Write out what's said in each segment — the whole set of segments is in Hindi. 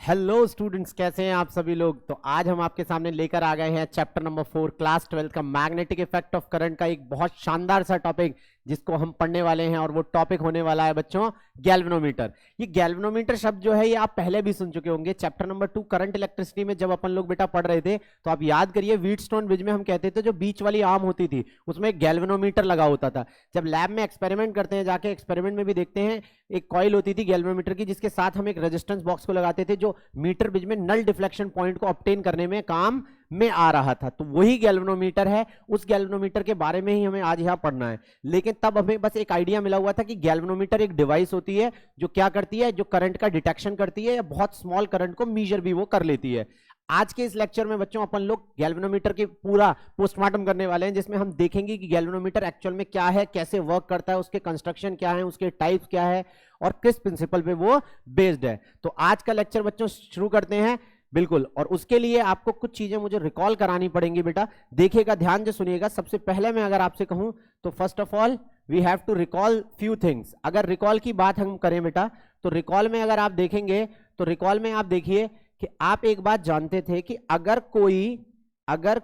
हेलो स्टूडेंट्स, कैसे हैं आप सभी लोग। तो आज हम आपके सामने लेकर आ गए हैं चैप्टर नंबर 4 क्लास 12 का मैग्नेटिक इफेक्ट ऑफ करंट का एक बहुत शानदार सा टॉपिक जिसको हम पढ़ने वाले हैं। और वो टॉपिक होने वाला है बच्चों गैल्वेनोमीटर। ये गैल्वेनोमीटर शब्द जो है ये आप पहले भी सुन चुके होंगे। चैप्टर नंबर 2 करंट इलेक्ट्रिसिटी में जब अपन लोग बेटा पढ़ रहे थे तो आप याद करिए, व्हीटस्टोन ब्रिज में हम कहते थे जो बीच वाली आर्म होती थी उसमें एक गैल्वेनोमीटर लगा होता था। जब लैब में एक्सपेरिमेंट करते हैं, जाके एक्सपेरिमेंट में भी देखते हैं, एक कॉइल होती थी गैल्वेनोमीटर की जिसके साथ हम एक रेजिस्टेंस बॉक्स को लगाते थे जो मीटर ब्रिज में नल डिफ्लेक्शन पॉइंट को ऑब्टेन करने में काम में आ रहा था। तो वही गैल्वेनोमीटर है। उस गैल्वेनोमीटर के बारे में ही हमें आज यहां पढ़ना है। लेकिन तब हमें बस एक आइडिया मिला हुआ था कि गैल्वेनोमीटर एक डिवाइस होती है जो क्या करती है, जो करंट का डिटेक्शन करती है या बहुत स्मॉल करंट को मेजर भी वो कर लेती है। आज के इस लेक्चर में बच्चों अपन लोग गैल्वेनोमीटर की पूरा पोस्टमार्टम करने वाले हैं, जिसमें हम देखेंगे कि गैल्वेनोमीटर एक्चुअल में क्या है, कैसे वर्क करता है, उसके कंस्ट्रक्शन क्या है, उसके टाइप्स क्या है और किस प्रिंसिपल पे वो बेस्ड है। तो आज का लेक्चर बच्चों शुरू करते हैं। बिल्कुल। और उसके लिए आपको कुछ चीजें मुझे रिकॉल करानी पड़ेंगी बेटा। देखिएगा, ध्यान से सुनिएगा। सबसे पहले मैं अगर आपसे कहूं तो first of all we have to recall few things. अगर रिकॉल की बात हम करें बेटा तो रिकॉल में अगर आप देखेंगे तो रिकॉल में आप देखिए कि आप एक बात जानते थे कि अगर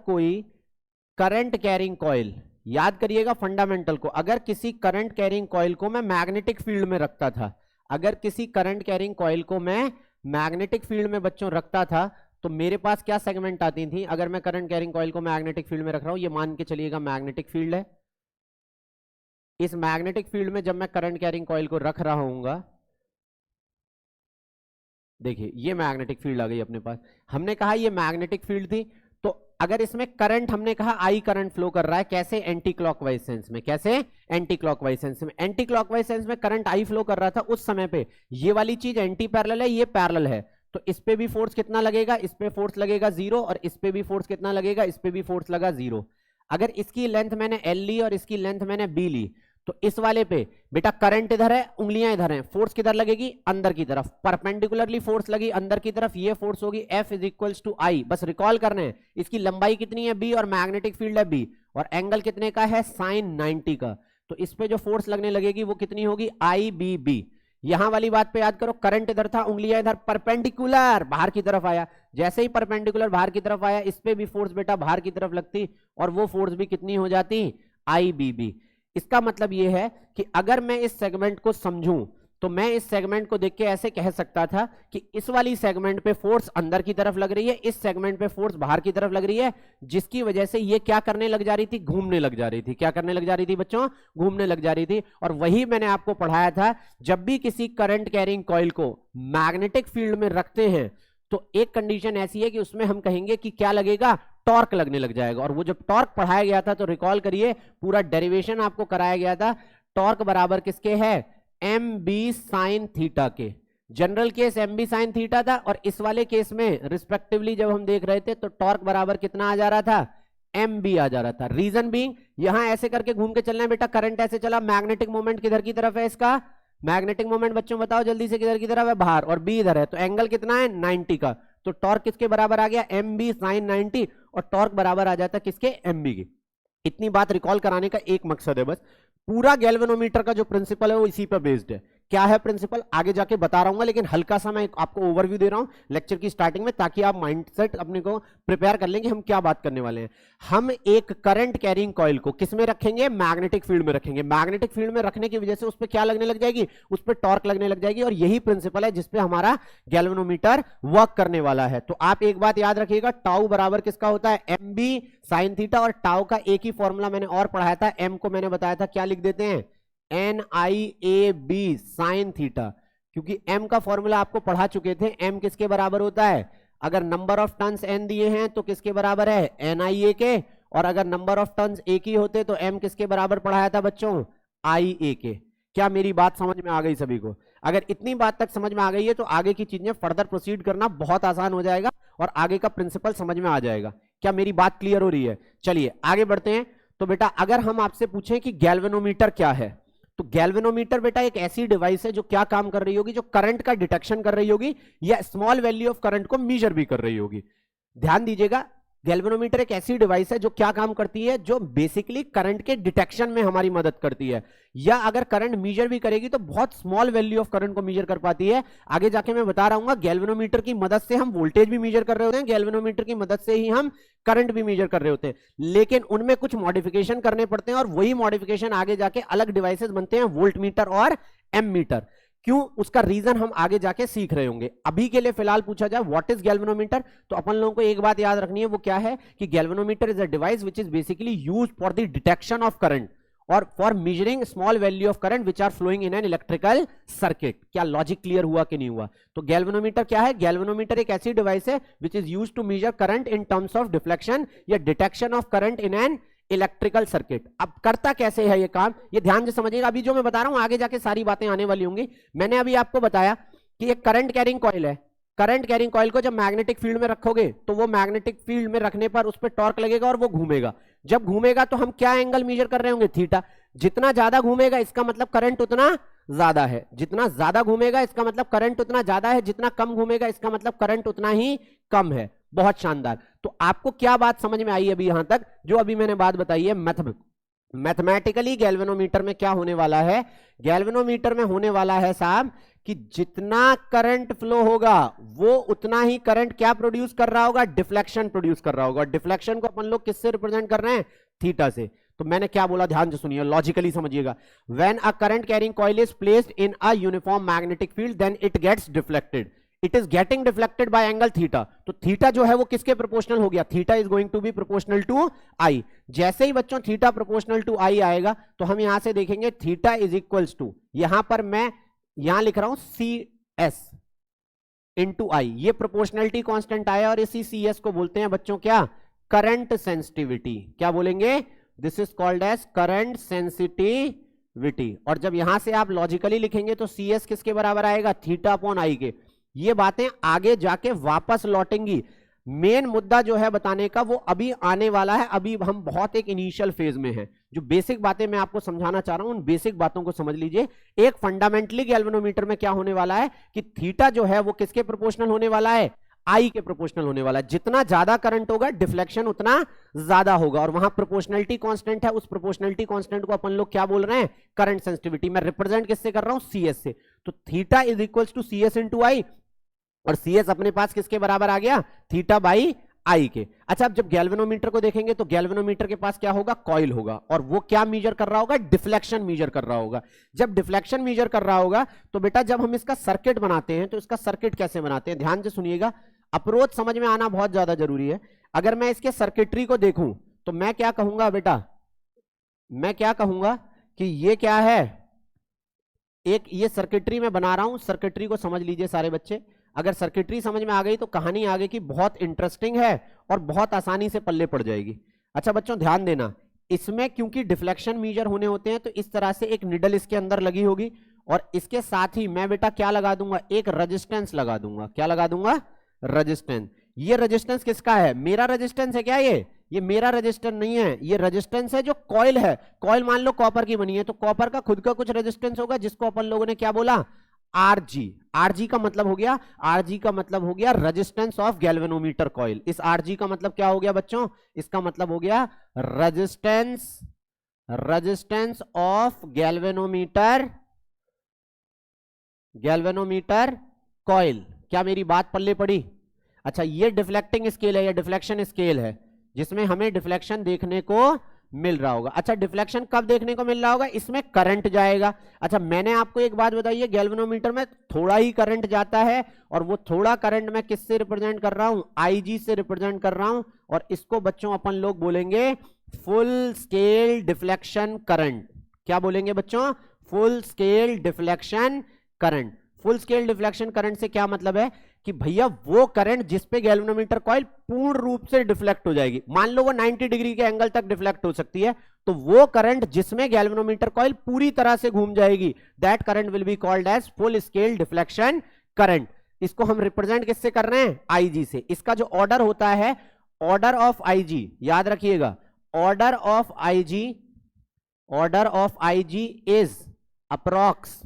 कोई करंट कैरिंग कॉइल, याद करिएगा फंडामेंटल को, अगर किसी करंट कैरिंग कॉइल को मैं मैग्नेटिक फील्ड में रखता था, अगर किसी करंट कैरिंग कॉइल को मैं मैग्नेटिक फील्ड में बच्चों रखता था तो मेरे पास क्या सेगमेंट आती थी। अगर मैं करंट कैरिंग कॉइल को मैग्नेटिक फील्ड में रख रहा हूं, ये मान के चलिएगा मैग्नेटिक फील्ड है। इस मैग्नेटिक फील्ड में जब मैं करंट कैरिंग कॉइल को रख रहा हूंगा, देखिए ये मैग्नेटिक फील्ड आ गई अपने पास। हमने कहा ये मैग्नेटिक फील्ड थी, तो अगर इसमें करंट, हमने कहा आई करंट फ्लो कर रहा है, कैसे, एंटी क्लॉकवाइज सेंस में। कैसे, एंटी क्लॉकवाइज सेंस में। एंटी क्लॉकवाइज सेंस में करंट आई फ्लो कर रहा था उस समय पे। ये वाली चीज एंटी पैरेलल है, ये पैरेलल है, तो इस पे भी फोर्स कितना लगेगा, इस पे फोर्स लगेगा 0, और इस पे भी फोर्स कितना लगेगा, इस पे भी फोर्स लगा 0। अगर इसकी लेंथ मैंने L ली और इसकी लेंथ मैंने B ली तो इस वाले पे बेटा करंट इधर है, उंगलियां इधर हैं, फोर्स किधर लगेगी, अंदर की तरफ, परपेंडिकुलरली फोर्स लगी अंदर की तरफ, ये फोर्स होगी F is equals to I। बस रिकॉल करने हैं, इसकी लंबाई कितनी है B और मैग्नेटिक फील्ड है B, और एंगल कितने का है, sin 90 का। तो इस पे जो फोर्स लगने लगेगी वो कितनी होगी, IBB। यहां वाली बात पे याद करो, करंट इधर था, उंगलियां इधर, परपेंडिकुलर बाहर की तरफ आया। जैसे ही परपेंडिकुलर बाहर की तरफ आया, इस पे भी फोर्स बेटा बाहर की तरफ लगती और वो फोर्स भी कितनी हो जाती, IBB। इसका मतलब ये है कि अगर मैं इस सेगमेंट को समझूं तो मैं इस सेगमेंट को देख के ऐसे कह सकता था कि इस वाली सेगमेंट पे फोर्स अंदर की तरफ लग रही है, इस सेगमेंट पे फोर्स बाहर की तरफ लग रही है, जिसकी वजह से ये क्या करने लग जा रही थी, घूमने लग जा रही थी। क्या करने लग जा रही थी बच्चों, घूमने लग जा रही थी। और वही मैंने आपको पढ़ाया था, जब भी किसी करंट कैरिंग कॉइल को मैग्नेटिक फील्ड में रखते हैं तो एक कंडीशन ऐसी है कि उसमें हम कहेंगे कि क्या लगेगा, टॉर्क लगने लग जाएगा। और वो जब टॉर्क पढ़ाया गया था तो रिकॉल करिए, पूरा डेरिवेशन आपको कराया गया था। टॉर्क बराबर किसके है, MB sin थीटा के। General case MB sin theta था, और इस वाले केस में रिस्पेक्टिवली जब हम देख रहे थे तो टॉर्क बराबर कितना आ जा रहा था, MB आ जा रहा था। रीजन बीइंग, यहां ऐसे करके घूम के चलना है बेटा, करंट ऐसे चला, मैग्नेटिक मोमेंट किधर की तरफ है, इसका मैग्नेटिक मोमेंट बच्चों बताओ जल्दी से, किधर की तरफ है, बाहर, और B इधर है, तो एंगल कितना है, 90 का। तो टॉर्क किसके बराबर आ गया, MB sin 90, और टॉर्क बराबर आ जाता किसके, MB के। इतनी बात रिकॉल कराने का एक मकसद है बस। पूरा गैल्वेनोमीटर का जो प्रिंसिपल है वो इसी पर बेस्ड है। क्या है प्रिंसिपल आगे जाके बता रहा हूं, लेकिन हल्का सा मैं आपको ओवरव्यू दे रहा हूं लेक्चर की स्टार्टिंग में, ताकि आप माइंडसेट अपने को प्रिपेयर कर लेंगे हम क्या बात करने वाले हैं। हम एक करंट कैरिंग कॉइल को किस में रखेंगे, मैग्नेटिक फील्ड में रखेंगे। मैग्नेटिक फील्ड में रखने की वजह से उस पर क्या लगने लग जाएगी, उस पर टॉर्क लगने लग जाएगी, और यही प्रिंसिपल है जिसपे हमारा गैल्वेनोमीटर वर्क करने वाला है। तो आप एक बात याद रखिएगा, टाउ बराबर किसका होता है, MB sin थीटा, और टाउ का एक ही फॉर्मूला मैंने और पढ़ाया था, M को मैंने बताया था क्या लिख देते हैं, NIAB sin थीटा, क्योंकि M का फॉर्मूला आपको पढ़ा चुके थे। M किसके बराबर होता है, अगर नंबर ऑफ टर्न्स N दिए हैं तो किसके बराबर है, NIA के, और अगर नंबर ऑफ टर्न्स एक ही होते तो M किसके बराबर पढ़ाया था बच्चों, IA के। क्या मेरी बात समझ में आ गई सभी को? अगर इतनी बात तक समझ में आ गई है तो आगे की चीजें फर्दर प्रोसीड करना बहुत आसान हो जाएगा और आगे का प्रिंसिपल समझ में आ जाएगा। क्या मेरी बात क्लियर हो रही है? चलिए आगे बढ़ते हैं। तो बेटा अगर हम आपसे पूछें कि गैल्वेनोमीटर क्या है, तो गैल्वेनोमीटर बेटा एक ऐसी डिवाइस है जो क्या काम कर रही होगी, जो करंट का डिटेक्शन कर रही होगी या स्मॉल वैल्यू ऑफ करंट को मेजर भी कर रही होगी। ध्यान दीजिएगा, गैल्वेनोमीटर एक ऐसी डिवाइस है जो क्या काम करती है, जो बेसिकली करंट के डिटेक्शन में हमारी मदद करती है, या अगर करंट मीजर भी करेगी तो बहुत स्मॉल वैल्यू ऑफ करंट को मीजर कर पाती है। आगे जाके मैं बता रहा हूं, गैल्वेनोमीटर की मदद से हम वोल्टेज भी मीजर कर रहे होते हैं, गैल्वेनोमीटर की मदद से ही हम करंट भी मीजर कर रहे होते हैं, लेकिन उनमें कुछ मॉडिफिकेशन करने पड़ते हैं और वही मॉडिफिकेशन आगे जाके अलग डिवाइसेस बनते हैं, वोल्ट मीटर और एम मीटर। क्यों, उसका रीजन हम आगे जाके सीख रहे होंगे। अभी के लिए फिलहाल पूछा जाए व्हाट इज गैल्वेनोमीटर, तो अपन लोगों को एक बात याद रखनी है, वो क्या है कि galvanometer is a device which is basically used for the detection of current और for measuring small value of current which are flowing in an electrical circuit. क्या लॉजिक क्लियर हुआ कि नहीं हुआ? तो गैल्वेनोमीटर क्या है? गैल्वेनोमीटर एक ऐसी डिवाइस है which is used to measure current in terms of deflection या detection of current in an electrical circuit. अब करता कैसे है ये काम, ये ध्यान से समझिएगा। अभी जो मैं बता रहा हूं आगे जाके सारी बातें आने वाली होंगी। मैंने अभी आपको बताया कि एक करंट कैरिंग कॉइल है, करंट कैरिंग कॉइल को जब मैग्नेटिक फील्ड में रखोगे तो वो मैग्नेटिक फील्ड में रखने पर उस पर टॉर्क लगेगा और वो घूमेगा। जब घूमेगा तो हम क्या एंगल मेजर कर रहे होंगे? थीटा। जितना ज्यादा घूमेगा इसका मतलब करंट उतना ज्यादा है, जितना ज्यादा घूमेगा इसका मतलब करंट उतना ज्यादा है, जितना कम घूमेगा इसका मतलब करंट उतना ही कम है। बहुत शानदार। तो आपको क्या बात समझ में आई अभी यहां तक, जो अभी मैंने बात बताई है? मैथमेटिकली गैल्वेनोमीटर में क्या होने वाला है? गैल्वेनोमीटर में होने वाला है साहब कि जितना करंट फ्लो होगा वो उतना ही करंट क्या प्रोड्यूस कर रहा होगा? डिफ्लेक्शन प्रोड्यूस कर रहा होगा। डिफ्लेक्शन को अपन लोग किससे रिप्रेजेंट कर रहे हैं? थीटा से। तो मैंने क्या बोला ध्यान से सुनिए, लॉजिकली समझिएगा। When a current carrying coil is placed in a uniform magnetic field then it gets deflected, it is getting deflected by angle theta. तो थीटा जो है वो किसके प्रोपोर्शनल हो गया? Theta is going to be proportional to I. जैसे ही बच्चों थीटा प्रोपोर्शनल टू आई आएगा तो हम यहां से देखेंगे थीटा इज इक्वल्स टू, यहां पर मैं यहां लिख रहा हूं सी एस इंटू आई। ये प्रोपोर्शनलिटी कांस्टेंट आया और इसी सी एस को बोलते हैं बच्चों क्या? Current sensitivity. क्या बोलेंगे? This is called as current sensitivity. और जब यहां से आप लॉजिकली लिखेंगे तो सी एस किसके बराबर आएगा? थीटा अपॉन आई के। ये बातें आगे जाके वापस लौटेंगी। मेन मुद्दा जो है बताने का वो अभी आने वाला है। अभी हम बहुत एक इनिशियल फेज में हैं। जो बेसिक बातें मैं आपको समझाना चाह रहा हूं उन बेसिक बातों को समझ लीजिए। एक फंडामेंटली गैल्वेनोमीटर में क्या होने वाला है कि थीटा जो है वो किसके प्रोपोर्शनल होने वाला है? आई के प्रोपोर्शनल होने वाला है। जितना ज्यादा करंट होगा डिफ्लेक्शन उतना ज्यादा होगा और वहां प्रोपोर्शनलिटी कांस्टेंट है। उस प्रोपोर्शनलिटी कांस्टेंट को अपन लोग क्या बोल रहे हैं? Current sensitivity. मैं रिप्रेजेंट किससे कर रहा हूं? सी एस से। तो theta is equals to C S into I और सी एस अपने पास किसके बराबर आ गया? थीटा बाई आई के। अच्छा, अब जब गैल्वेनोमीटर को देखेंगे तो गैल्वेनोमीटर के पास क्या होगा? कॉइल होगा और वो क्या मीजर कर रहा होगा? डिफ्लेक्शन मीजर कर रहा होगा। जब डिफ्लेक्शन मीजर कर रहा होगा तो बेटा जब हम इसका सर्किट बनाते हैं तो इसका सर्किट कैसे बनाते हैं? ध्यान से सुनिएगा, अप्रोच समझ में आना बहुत ज्यादा जरूरी है। अगर मैं इसके सर्किटरी को देखूं तो मैं क्या कहूंगा बेटा? मैं क्या कहूंगा कि ये क्या है? एक ये सर्किटरी में बना रहा हूं। सर्किटरी को समझ लीजिए सारे बच्चे। अगर सर्किटरी समझ में आ गई तो कहानी आगे की बहुत इंटरेस्टिंग है और बहुत आसानी से पल्ले पड़ जाएगी। अच्छा बच्चों ध्यान देना, इसमें क्योंकि डिफ्लेक्शन मीजर होने होते हैं तो इस तरह से एक निडल इसके अंदर लगी होगी और इसके साथ ही मैं बेटा क्या लगा दूंगा? एक रेजिस्टेंस लगा दूंगा। क्या लगा दूंगा? रेजिस्टेंस। ये रेजिस्टेंस किसका है? मेरा रेजिस्टेंस है क्या? ये मेरा रेजिस्टेंस नहीं है, ये रेजिस्टेंस है जो कॉइल है। कॉइल मान लो कॉपर की बनी है तो कॉपर का खुद का कुछ रेजिस्टेंस होगा जिसको अपन लोगों ने क्या बोला? आरजी। आरजी का मतलब हो गया, आरजी का मतलब हो गया रेजिस्टेंस ऑफ गैल्वेनोमीटर कॉइल। इस आरजी का मतलब क्या हो गया बच्चों? इसका मतलब हो गया रेजिस्टेंस ऑफ गैल्वेनोमीटर कॉइल। क्या मेरी बात पल्ले पड़ी? अच्छा, ये डिफ्लेक्टिंग स्केल है या डिफ्लेक्शन स्केल है जिसमें हमें डिफ्लेक्शन देखने को मिल रहा होगा। अच्छा, डिफ्लेक्शन कब देखने को मिल रहा होगा? इसमें करंट जाएगा। अच्छा, मैंने आपको एक बात बताई है, गैल्वेनोमीटर में थोड़ा ही करंट जाता है और वो थोड़ा करंट मैं किससे रिप्रेजेंट कर रहा हूं? आईजी से रिप्रेजेंट कर रहा हूं और इसको बच्चों अपन लोग बोलेंगे फुल स्केल डिफ्लेक्शन करंट। क्या बोलेंगे बच्चों? Full scale deflection current. Full scale deflection current से क्या मतलब है कि भैया वो करंट जिस पे गैल्वेनोमीटर कॉइल पूर्ण रूप से डिफ्लेक्ट हो जाएगी। मान लो वो 90 डिग्री के एंगल तक डिफ्लेक्ट हो सकती है, तो वो करंट जिसमें गैल्वेनोमीटर कॉइल पूरी तरह से घूम जाएगी, that current will be called as full scale deflection current. इसको हम रिप्रेजेंट किससे कर रहे हैं? आईजी से। इसका जो ऑर्डर होता है, ऑर्डर ऑफ आईजी, याद रखिएगा, order of IG is approx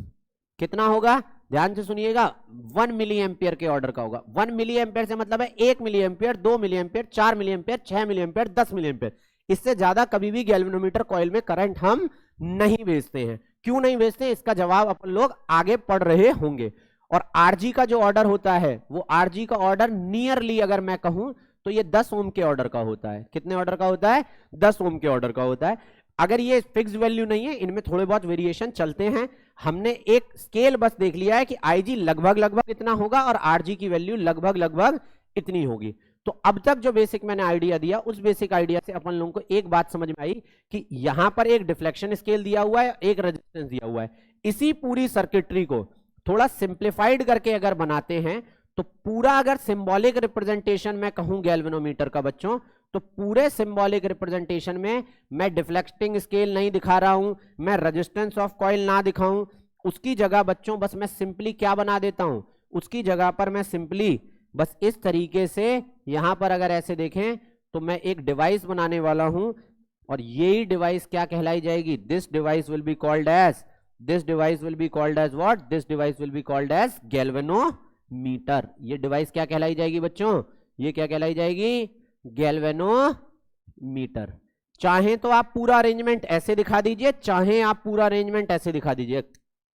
कितना होगा? ध्यान से सुनिएगा, 1 मिली एम्पियर के ऑर्डर का होगा। 1 मिली एम्पियर से मतलब है 1 milliampere, 2 milliampere, 4 milliampere, 6 milliampere, 10 milliampere. इससे ज्यादा कभी भी गैल्वेनोमीटर कॉइल में करंट हम नहीं भेजते हैं। क्यों नहीं भेजते, इसका जवाब अपन लोग आगे पढ़ रहे होंगे। और आरजी का जो ऑर्डर होता है, वो आरजी का ऑर्डर नियरली अगर मैं कहूं तो ये 10 ओम के ऑर्डर का होता है। कितने ऑर्डर का होता है? 10 ओम के ऑर्डर का होता है। अगर ये फिक्स वैल्यू नहीं है, इनमें थोड़े बहुत वेरिएशन चलते हैं। हमने एक स्केल बस देख लिया है कि आईजी लगभग लगभग इतना होगा और आरजी की वैल्यू लगभग लगभग इतनी होगी। तो अब तक जो बेसिक मैंने आइडिया दिया, उस बेसिक आइडिया से अपन लोगों को एक बात समझ में आई कि यहां पर एक डिफ्लेक्शन स्केल दिया हुआ है, एक रेजिस्टेंस दिया हुआ है। इसी पूरी सर्किटरी को थोड़ा सिंप्लीफाइड करके अगर बनाते हैं तो पूरा, अगर सिंबॉलिक रिप्रेजेंटेशन मैं कहूं गैल्वेनोमीटर का बच्चों, तो पूरे सिंबॉलिक रिप्रेजेंटेशन में मैं डिफ्लेक्टिंग स्केल नहीं दिखा रहा हूं, मैं रेजिस्टेंस ऑफ कॉइल ना दिखाऊं। उसकी जगह बच्चों बस मैं सिंपली क्या बना देता हूं, उसकी जगह पर मैं सिंपली बस इस तरीके से यहां पर अगर ऐसे देखें तो मैं एक डिवाइस बनाने वाला हूं, और यही डिवाइस क्या कहलाई जाएगी? This device will be called as, this device will be called as what? This device will be called as galvanometer. ये डिवाइस क्या कहलाई जाएगी बच्चों? ये क्या कहलाई जाएगी? गैल्वेनोमीटर। चाहे तो आप पूरा अरेंजमेंट ऐसे दिखा दीजिए, चाहे आप पूरा अरेंजमेंट ऐसे दिखा दीजिए।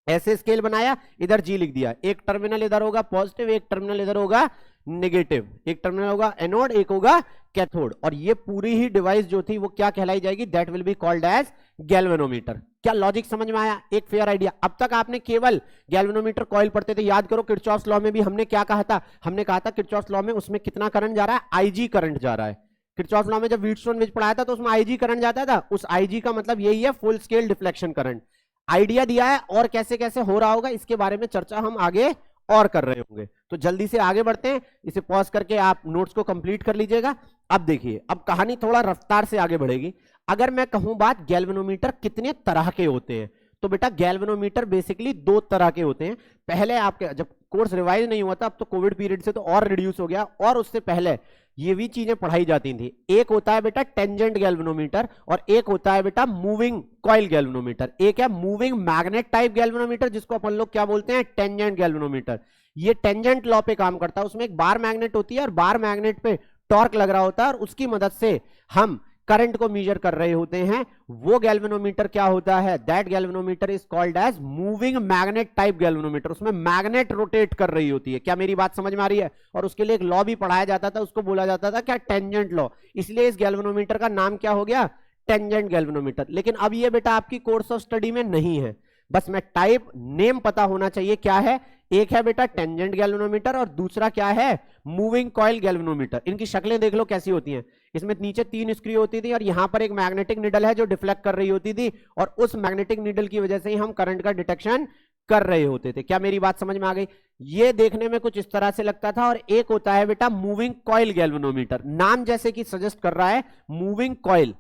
ऐसे स्केल बनाया, इधर जी लिख दिया, एक टर्मिनल इधर होगा पॉजिटिव, एक टर्मिनल इधर होगा नेगेटिव, एक टर्मिनल होगा एनोड, एक होगा कैथोड, और ये पूरी ही डिवाइस जो थी वो क्या कहलाई जाएगी? That will be called as galvanometer. क्या लॉजिक समझ में आया? एक फेयर आइडिया। अब तक आपने केवल गैल्वेनोमीटर कॉइल पढ़ते थे, याद करो किरचॉफ्स लॉ में भी हमने क्या कहा था? हमने कहा था किरचॉफ्स लॉ में उसमें कितना करंट जा रहा है? आईजी करंट जा रहा है। किरचॉफ्स लॉ में जब व्हीटस्टोन ब्रिज पढ़ाया था तो उसमें आईजी करंट जाता था। उस आईजी का मतलब यही है, full scale deflection current. Idea दिया है, और कैसे कैसे हो रहा होगा इसके बारे में चर्चा हम आगे और कर रहे होंगे। तो जल्दी से आगे बढ़ते हैं, इसे पॉज करके आप नोट्स को कंप्लीट कर लीजिएगा। अब देखिए, अब कहानी थोड़ा रफ्तार से आगे बढ़ेगी। अगर मैं कहूं बात गैल्वेनोमीटर कितने तरह के होते हैं, तो बेटा गैल्वेनोमीटर बेसिकली 2 तरह के होते हैं। पहले आपके जब कोर्स रिवाइज नहीं हुआ था, अब तो कोविड पीरियड से तो और रिड्यूस हो गया, और उससे पहले ये भी चीजें पढ़ाई जाती थी। एक होता है बेटा टेंजेंट गैल्वेनोमीटर, और एक होता है बेटा मूविंग कॉइल गैल्वेनोमीटर। एक है मूविंग मैग्नेट टाइप गैल्वेनोमीटर, जिसको अपन लोग क्या बोलते हैं? Tangent galvanometer. ये टेंजेंट लॉ पे काम करता है। उसमें एक बार मैग्नेट होती है, और बार मैग्नेट पे टॉर्क लग रहा होता है, और उसकी मदद से हम करंट को मेजर कर रहे होते हैं। वो गैल्वेनोमीटर क्या होता है? That galvanometer is called as moving magnet type galvanometer. उसमें मैग्नेट रोटेट कर रही होती है। क्या मेरी बात समझ में आ रही है? और उसके लिए एक लॉ भी पढ़ाया जाता था, उसको बोला जाता था क्या? Tangent law. इसलिए इस गैल्वेनोमीटर का नाम क्या हो गया? Tangent galvanometer. लेकिन अब ये बेटा आपकी कोर्स ऑफ स्टडी में नहीं है, बस मैं टाइप नेम पता होना चाहिए क्या है। एक है बेटा टेंजेंट गैल्वेनोमीटर, और दूसरा क्या है? Moving coil galvanometer. इनकी शक्लें देख लो कैसी होती हैं। इसमें नीचे 3 स्क्रू होती थी, और यहां पर एक मैग्नेटिक निडल है जो डिफ्लेक्ट कर रही होती थी, और उस मैग्नेटिक निडल की वजह से ही हम करंट का डिटेक्शन कर रहे होते थे। क्या मेरी बात समझ में आ गई? ये देखने में कुछ इस तरह से लगता था। और एक होता है बेटा मूविंग कॉइल गैल्वेनोमीटर। नाम जैसे कि सजेस्ट कर रहा है, मूविंग कॉइल।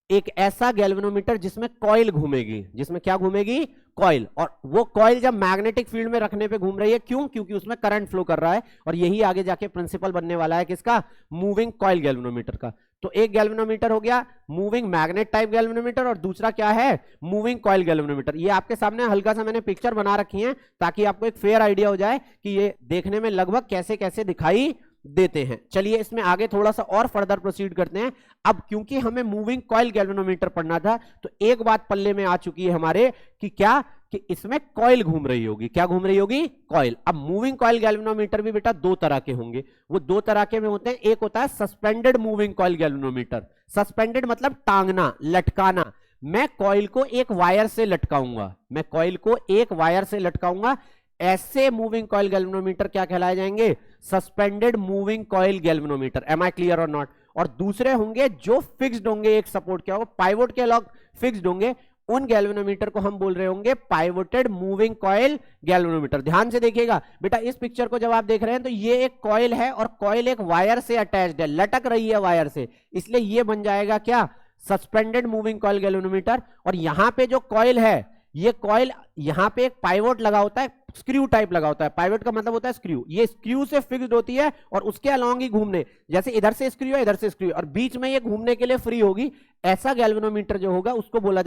एक ऐसा गैल्वेनोमीटर जिसमें कॉइल घूमेगी। जिसमें क्या घूमेगी? कॉइल। और वो कॉइल जब मैग्नेटिक फील्ड में रखने पे घूम रही है, क्यों? क्योंकि उसमें करंट फ्लो कर रहा है, और यही आगे जाके प्रिंसिपल बनने वाला है किसका? मूविंग कॉइल गैल्वेनोमीटर का। तो एक गैल्वेनोमीटर हो गया मूविंग मैग्नेट टाइप गैल्वेनोमीटर, और दूसरा क्या है? Moving coil galvanometer. ये आपके सामने हल्का सा मैंने पिक्चर बना रखी है, ताकि आपको एक फेयर आइडिया हो जाए कि ये देखने में लगभग कैसे कैसे दिखाई देते हैं। चलिए इसमें आगे थोड़ा सा और फर्दर प्रोसीड करते हैं। अब क्योंकि हमें मूविंग कॉइल गैल्वेनोमीटर पढ़ना था, तो एक बात पल्ले में आ चुकी है हमारे कि क्या? कि इसमें कॉइल घूम रही होगी। क्या घूम रही होगी? कॉइल। अब मूविंग कॉइल गैल्वेनोमीटर भी बेटा 2 तरह के होंगे। वो 2 तरह के में होते हैं। एक होता है suspended moving coil galvanometer. Suspended मतलब टांगना, लटकाना। मैं कॉइल को एक वायर से लटकाऊंगा, मैं कॉइल को एक वायर से लटकाऊंगा। ऐसे मूविंग कॉइल गैल्वेनोमीटर क्या कहलाए जाएंगे? Suspended moving coil galvanometer. Am I clear और नॉट? और दूसरे होंगे जो फिक्स्ड होंगे, एक सपोर्ट क्या होगा? पाइवोट के अलॉन्ग फिक्स्ड होंगे। उन गैल्वेनोमीटर को हम बोल रहे होंगे पाइवोटेड मूविंग कॉइल गैल्वेनोमीटर। ध्यान से देखिएगा बेटा, इस पिक्चर को जब आप देख रहे हैं तो ये एक कॉइल है, और कॉइल एक वायर से अटैच्ड है, लटक रही है वायर से, इसलिए ये बन जाएगा क्या? Suspended moving coil galvanometer. और यहां पे जो कॉइल है, ये कॉइल यहां पे एक पाइवोट लगा होता है, स्क्रू टाइप लगा होता है। पाइवोट का मतलब होता है स्क्रू। ये स्क्रू से फिक्स्ड होती है, और उसके अलॉन्ग ही घूमने, जैसे इधर से स्क्रू है, इधर से स्क्रू, और बीच में ये घूमने के लिए फ्री होगी। ऐसा गैल्वेनोमीटर जो होगा उसको बोला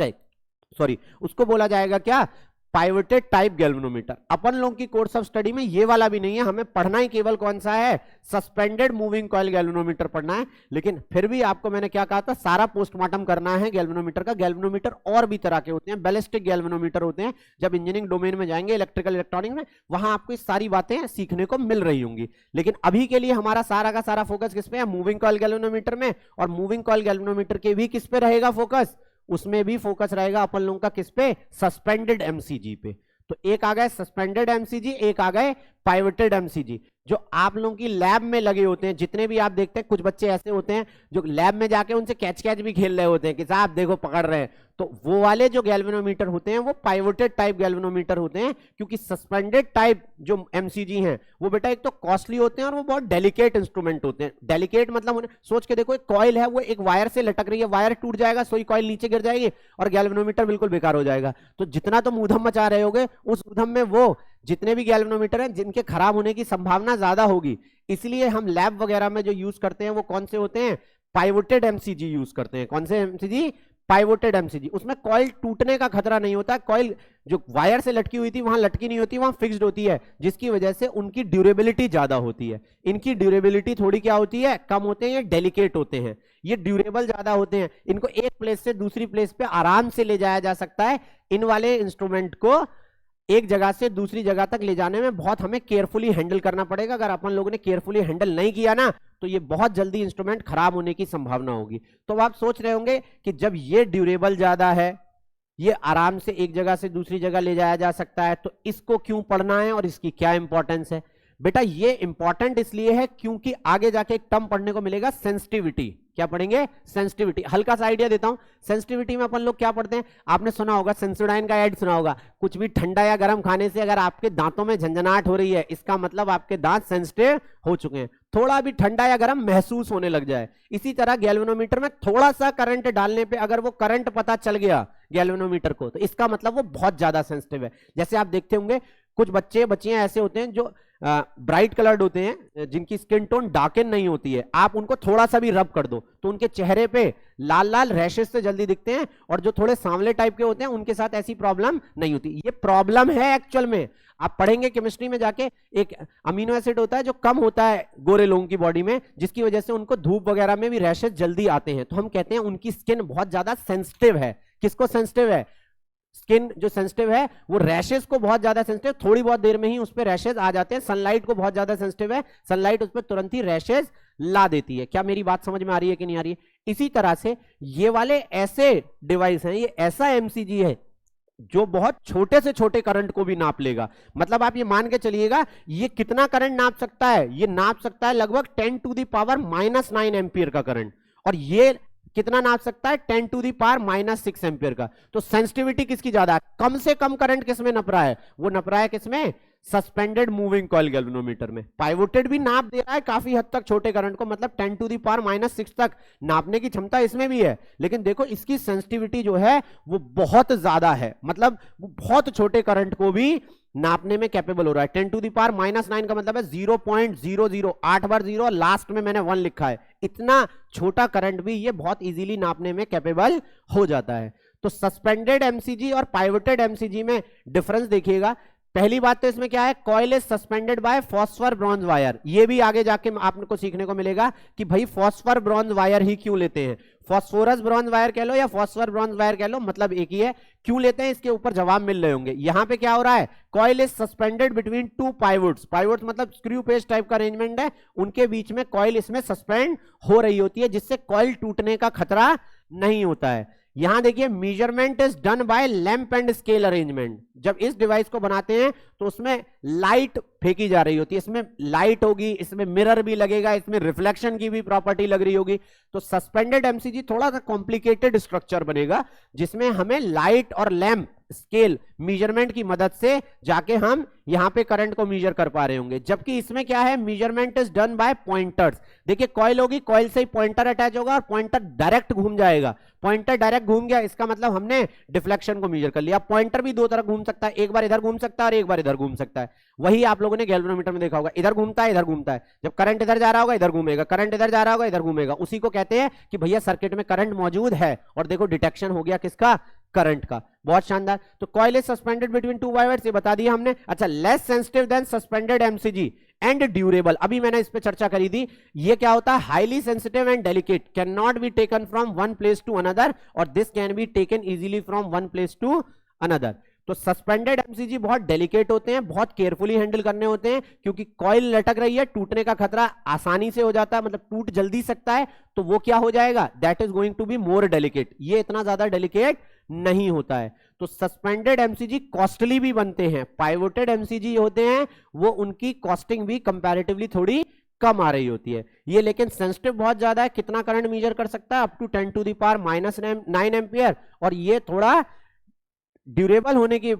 जाएगा क्या? पाइवटेड टाइप गैल्वेनोमीटर। अपन लोग की कोर्स ऑफ स्टडी में ये वाला भी नहीं है, हमें पढ़ना ही केवल कौन सा है, सस्पेंडेड मूविंग कॉइल गैल्वेनोमीटर पढ़ना है। लेकिन फिर भी आपको मैंने क्या कहा था, सारा पोस्टमार्टम करना है गैल्वेनोमीटर का। गैल्वेनोमीटर और भी तरह के होते हैं, बैलिस्टिक गैल्वेनोमीटर होते हैं। जब इंजीनियरिंग डोमेन में जाएंगे, इलेक्ट्रिकल इलेक्ट्रॉनिक में, वहां आपको सारी बातें सीखने को मिल रही होंगी। लेकिन अभी के लिए हमारा सारा का सारा फोकस किस पे है, मूविंग कॉइल गैल्वेनोमीटर में। और मूविंग कॉइल गैल्वेनोमीटर के भी किस पे रहेगा फोकस, उसमें भी फोकस रहेगा अपन लोगों का किस पे, सस्पेंडेड एमसीजी पे। तो एक आ गए सस्पेंडेड एमसीजी, एक आ गए पाइवटेड एमसीजी। जो आप लोगों की लैब में लगे होते हैं, जितने भी आप देखते हैं, कुछ बच्चे ऐसे होते हैं जो लैब में जाके उनसे कैच कैच भी खेल रहे होते हैं कि साहब देखो पकड़ रहे हैं। तो वो वाले जो गैल्वेनोमीटर होते हैं वो पाइवटेड टाइप गैल्वेनोमीटर होते हैं, क्योंकि सस्पेंडेड टाइप जो एमसीजी हैं वो बेटा एक तो कॉस्टली होते हैं और वो बहुत डेलिकेट इंस्ट्रूमेंट होते हैं। डेलिकेट मतलब सोच के देखो, एक कॉइल है वो एक वायर से लटक रही है, वायर टूट जाएगा, सोई कॉइल नीचे गिर जाएगी और गैल्वेनोमीटर बिल्कुल बेकार हो जाएगा। तो जितना तुम ऊधम मचा रहे होगे, उस ऊधम में वो जितने भी गैल्वेनोमीटर हैं जिनके खराब होने की संभावना ज्यादा होगी। इसलिए हम लैब वगैरह में जो यूज करते हैं वो कौन से होते हैं, पाइवटेड एमसीजी यूज करते हैं। कौन से एमसीजी, पाइवटेड एमसीजी। उसमें कॉइल टूटने का खतरा नहीं होता, कॉइल जो वायर से लटकी हुई थी वहां लटकी नहीं होती, वहां फिक्स्ड होती है, जिसकी वजह से उनकी ड्यूरेबिलिटी ज्यादा होती है। इनकी ड्यूरेबिलिटी थोड़ी क्या होती है, कम होते हैं, ये डेलिकेट होते हैं, ये ड्यूरेबल ज्यादा होते हैं। इनको एक प्लेस से दूसरी प्लेस पे आराम से ले जाया जा सकता है। इन वाले इंस्ट्रूमेंट को एक जगह से दूसरी जगह तक ले जाने में बहुत हमें केयरफुली हैंडल करना पड़ेगा। अगर अपन लोगों ने केयरफुली हैंडल नहीं किया ना, तो ये बहुत जल्दी इंस्ट्रूमेंट खराब होने की संभावना होगी। तो अब आप सोच रहे होंगे कि जब ये ड्यूरेबल ज्यादा है, ये आराम से एक जगह से दूसरी जगह ले जाया जा सकता है, तो इसको क्यों पढ़ना है और इसकी क्या इंपॉर्टेंस है। बेटा ये इंपॉर्टेंट इसलिए है क्योंकि आगे जाके एक टर्म पढ़ने को मिलेगा, सेंसिटिविटी। क्या पढ़ेंगे, सेंसिटिविटी। हल्का सा आइडिया देता हूं, सेंसिटिविटी में अपन लोग क्या पढ़ते हैं, आपने सुना होगा, सेंसोडाइन का ऐड सुना होगा, कुछ भी ठंडा या गर्म खाने से अगर आपके दांतों में झंझनाहट हो रही है, इसका मतलब आपके दांत सेंसिटिव हो चुके हैं। थोड़ा भी ठंडा या गर्म महसूस होने लग जाए, इसी तरह गैल्वेनोमीटर में थोड़ा सा करंट डालने पे अगर वो करंट पता चल गया गैल्वेनोमीटर को, तो इसका मतलब वो बहुत ज्यादा सेंसिटिव है। जैसे आप देखते होंगे कुछ बच्चे बच्चियां ऐसे होते हैं जो ब्राइट कलर्ड होते हैं, जिनकी स्किन टोन डार्कन नहीं होती है, आप उनको थोड़ा सा भी रब कर दो तो उनके चेहरे पे लाल लाल रैशेस से जल्दी दिखते हैं, और जो थोड़े सांवले टाइप के होते हैं उनके साथ ऐसी प्रॉब्लम नहीं होती। ये प्रॉब्लम है एक्चुअल में। आप पढ़ेंगे केमिस्ट्री में जाके, एक अमीनो एसिड होता है जो कम होता है गोरे लोगों की बॉडी में, जिसकी वजह से उनको धूप वगैरह में भी रैशेस जल्दी आते हैं। तो हम कहते हैं उनकी स्किन बहुत ज्यादा सेंसिटिव है। किसको सेंसिटिव है, स्किन जो सेंसिटिव है वो रैशेस को बहुत ज्यादा सेंसिटिव, थोड़ी बहुत देर में ही उस पर रैशेस आ जाते हैं। सनलाइट को बहुत ज्यादा सेंसिटिव है, सनलाइट उस पर तुरंत ही रैशेस ला देती है। क्या मेरी बात समझ में आ रही है कि नहीं आ रही है। इसी तरह से ये वाले ऐसे डिवाइस हैं, ये ऐसा एमसीजी है जो बहुत छोटे से छोटे करंट को भी नाप लेगा। मतलब आप ये मान के चलिएगा, ये कितना करंट नाप सकता है, ये नाप सकता है लगभग 10⁻⁻⁹ एम्पियर का करंट, और ये कितना नाप सकता है, 10⁻⁻⁶ एम्पियर का। तो सेंसिटिविटी किसकी ज्यादा है, कम से कम करंट किसमें नप रहा है, वो नप रहा है किसमें, सस्पेंडेड मूविंग कॉइल गैल्वेनोमीटर में। पाइवोटेड भी नाप दे रहा है काफी हद तक छोटे करंट को, मतलब 10⁻⁻⁶ तक नापने की क्षमता इसमें भी है। लेकिन देखो इसकी सेंसिटिविटी जो है वो बहुत ज्यादा है, मतलब वो बहुत छोटे करंट को भी नापने में कैपेबल हो रहा है। 10⁻⁹ का मतलब है 0.00, 8 बार 0, लास्ट में मैंने 1 लिखा है। इतना छोटा करंट भी ये बहुत इजीली नापने में कैपेबल हो जाता है। तो सस्पेंडेड एमसीजी और पाइवोटेड एमसीजी में डिफरेंस देखिएगा। पहली बात तो इसमें क्या है, coil is suspended bye phosphor bronze wire. ये भी आगे जाके आपको सीखने को मिलेगा कि भाई फॉस्फर ब्रॉन्ज वायर ही क्यों लेते हैं, फॉस्फोरस ब्रॉन्ज वायर कह लो या फॉस्फर ब्रॉन्ज वायर कह लो, मतलब एक ही है। क्यों लेते हैं इसके ऊपर जवाब मिल रहे होंगे। यहां पे क्या हो रहा है, coil is suspended between two pivots. Pivots मतलब स्क्रू पेज टाइप का अरेंजमेंट है, उनके बीच में कॉइल इसमें सस्पेंड हो रही होती है, जिससे कॉइल टूटने का खतरा नहीं होता है। यहां देखिए, measurement is done by lamp and scale arrangement. जब इस डिवाइस को बनाते हैं तो उसमें लाइट फेंकी जा रही होती है, इसमें लाइट होगी, इसमें मिरर भी लगेगा, इसमें रिफ्लेक्शन की भी प्रॉपर्टी लग रही होगी। तो सस्पेंडेड एमसीजी थोड़ा सा कॉम्प्लिकेटेड स्ट्रक्चर बनेगा, जिसमें हमें लाइट और लैंप स्केल मेजरमेंट की मदद से जाके हम यहां पे करंट को मेजर कर पा रहे होंगे। जबकि इसमें क्या है, measurement is done by pointers. देखिए कॉइल होगी, कॉइल से ही पॉइंटर अटैच होगा और पॉइंटर डायरेक्ट घूम जाएगा। पॉइंटर डायरेक्ट घूम गया, इसका मतलब हमने डिफ्लेक्शन को मेजर कर लिया। पॉइंटर भी दो तरफ घूम सकता है, एक बार इधर घूम सकता है और एक बार इधर घूम सकता है। वही आप लोगों ने गैल्वेनोमीटर में देखा होगा, इधर घूमता है इधर घूमता है। जब करंट इधर जा रहा होगा इधर घूमेगा, करंट इधर जा रहा होगा इधर घूमेगा। उसी को कहते हैं कि भैया सर्किट में करंट मौजूद है, और देखो डिटेक्शन हो गया किसका, करंट का। बहुत शानदार। तो coil is suspended between to wires, ये बता दिया हमने। अच्छा, less sensitive then suspended MCG and durable, अभी मैंने इस पे चर्चा करी थी। ये क्या होता है? Highly sensitive and delicate, can not be taken from one place to another और this can be taken easily from one place to another. तो सस्पेंडेड एमसीजी बहुत डेलिकेट होते हैं, बहुत केयरफुली हैंडल करने होते हैं, क्योंकि कॉइल लटक रही है, टूटने का खतरा आसानी से हो जाता है, मतलब टूट जल्दी सकता है, तो वो क्या हो जाएगा? That is going to be more delicate. ये इतना ज्यादा डेलिकेट नहीं होता है। तो सस्पेंडेड एमसीजी कॉस्टली भी बनते हैं। पाइवोटेड एमसीजी होते हैं वो उनकी कॉस्टिंग भी कंपैरेटिवली थोड़ी कम आ रही होती है। ये लेकिन सेंसिटिव बहुत ज्यादा है, कितना करंट मेजर कर सकता है? Up to 10 to the power -9 ampere. और ये थोड़ा ड्यूरेबल होने की,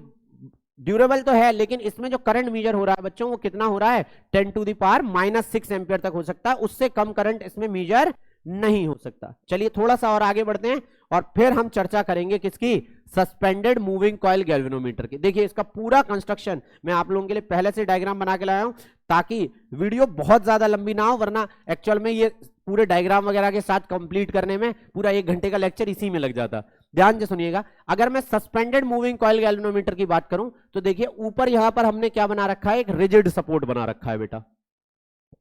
ड्यूरेबल तो है लेकिन इसमें जो करंट मेजर हो रहा है बच्चों वो कितना हो रहा है? 10 टू द पावर -6 एम्पियर तक हो सकता है, उससे कम करंट इसमें मेजर नहीं हो सकता। चलिए थोड़ा सा और आगे बढ़ते हैं और फिर हम चर्चा करेंगे किसकी? सस्पेंडेड मूविंग कॉइल गैल्वेनोमीटर की। देखिए इसका पूरा कंस्ट्रक्शन मैं आप लोगों के लिए पहले से डायग्राम बना के लाया हूं ताकि वीडियो बहुत ज्यादा लंबी ना हो, वरना एक्चुअल में ये पूरे डायग्राम वगैरह के साथ कंप्लीट करने में पूरा 1 घंटे का लेक्चर इसी में लग जाता। ध्यान से सुनिएगा। अगर मैं सस्पेंडेड मूविंग कॉइल गैल्वेनोमीटर की बात करूं तो देखिए ऊपर यहां पर हमने क्या बना रखा है? एक रिजिड सपोर्ट बना रखा है बेटा।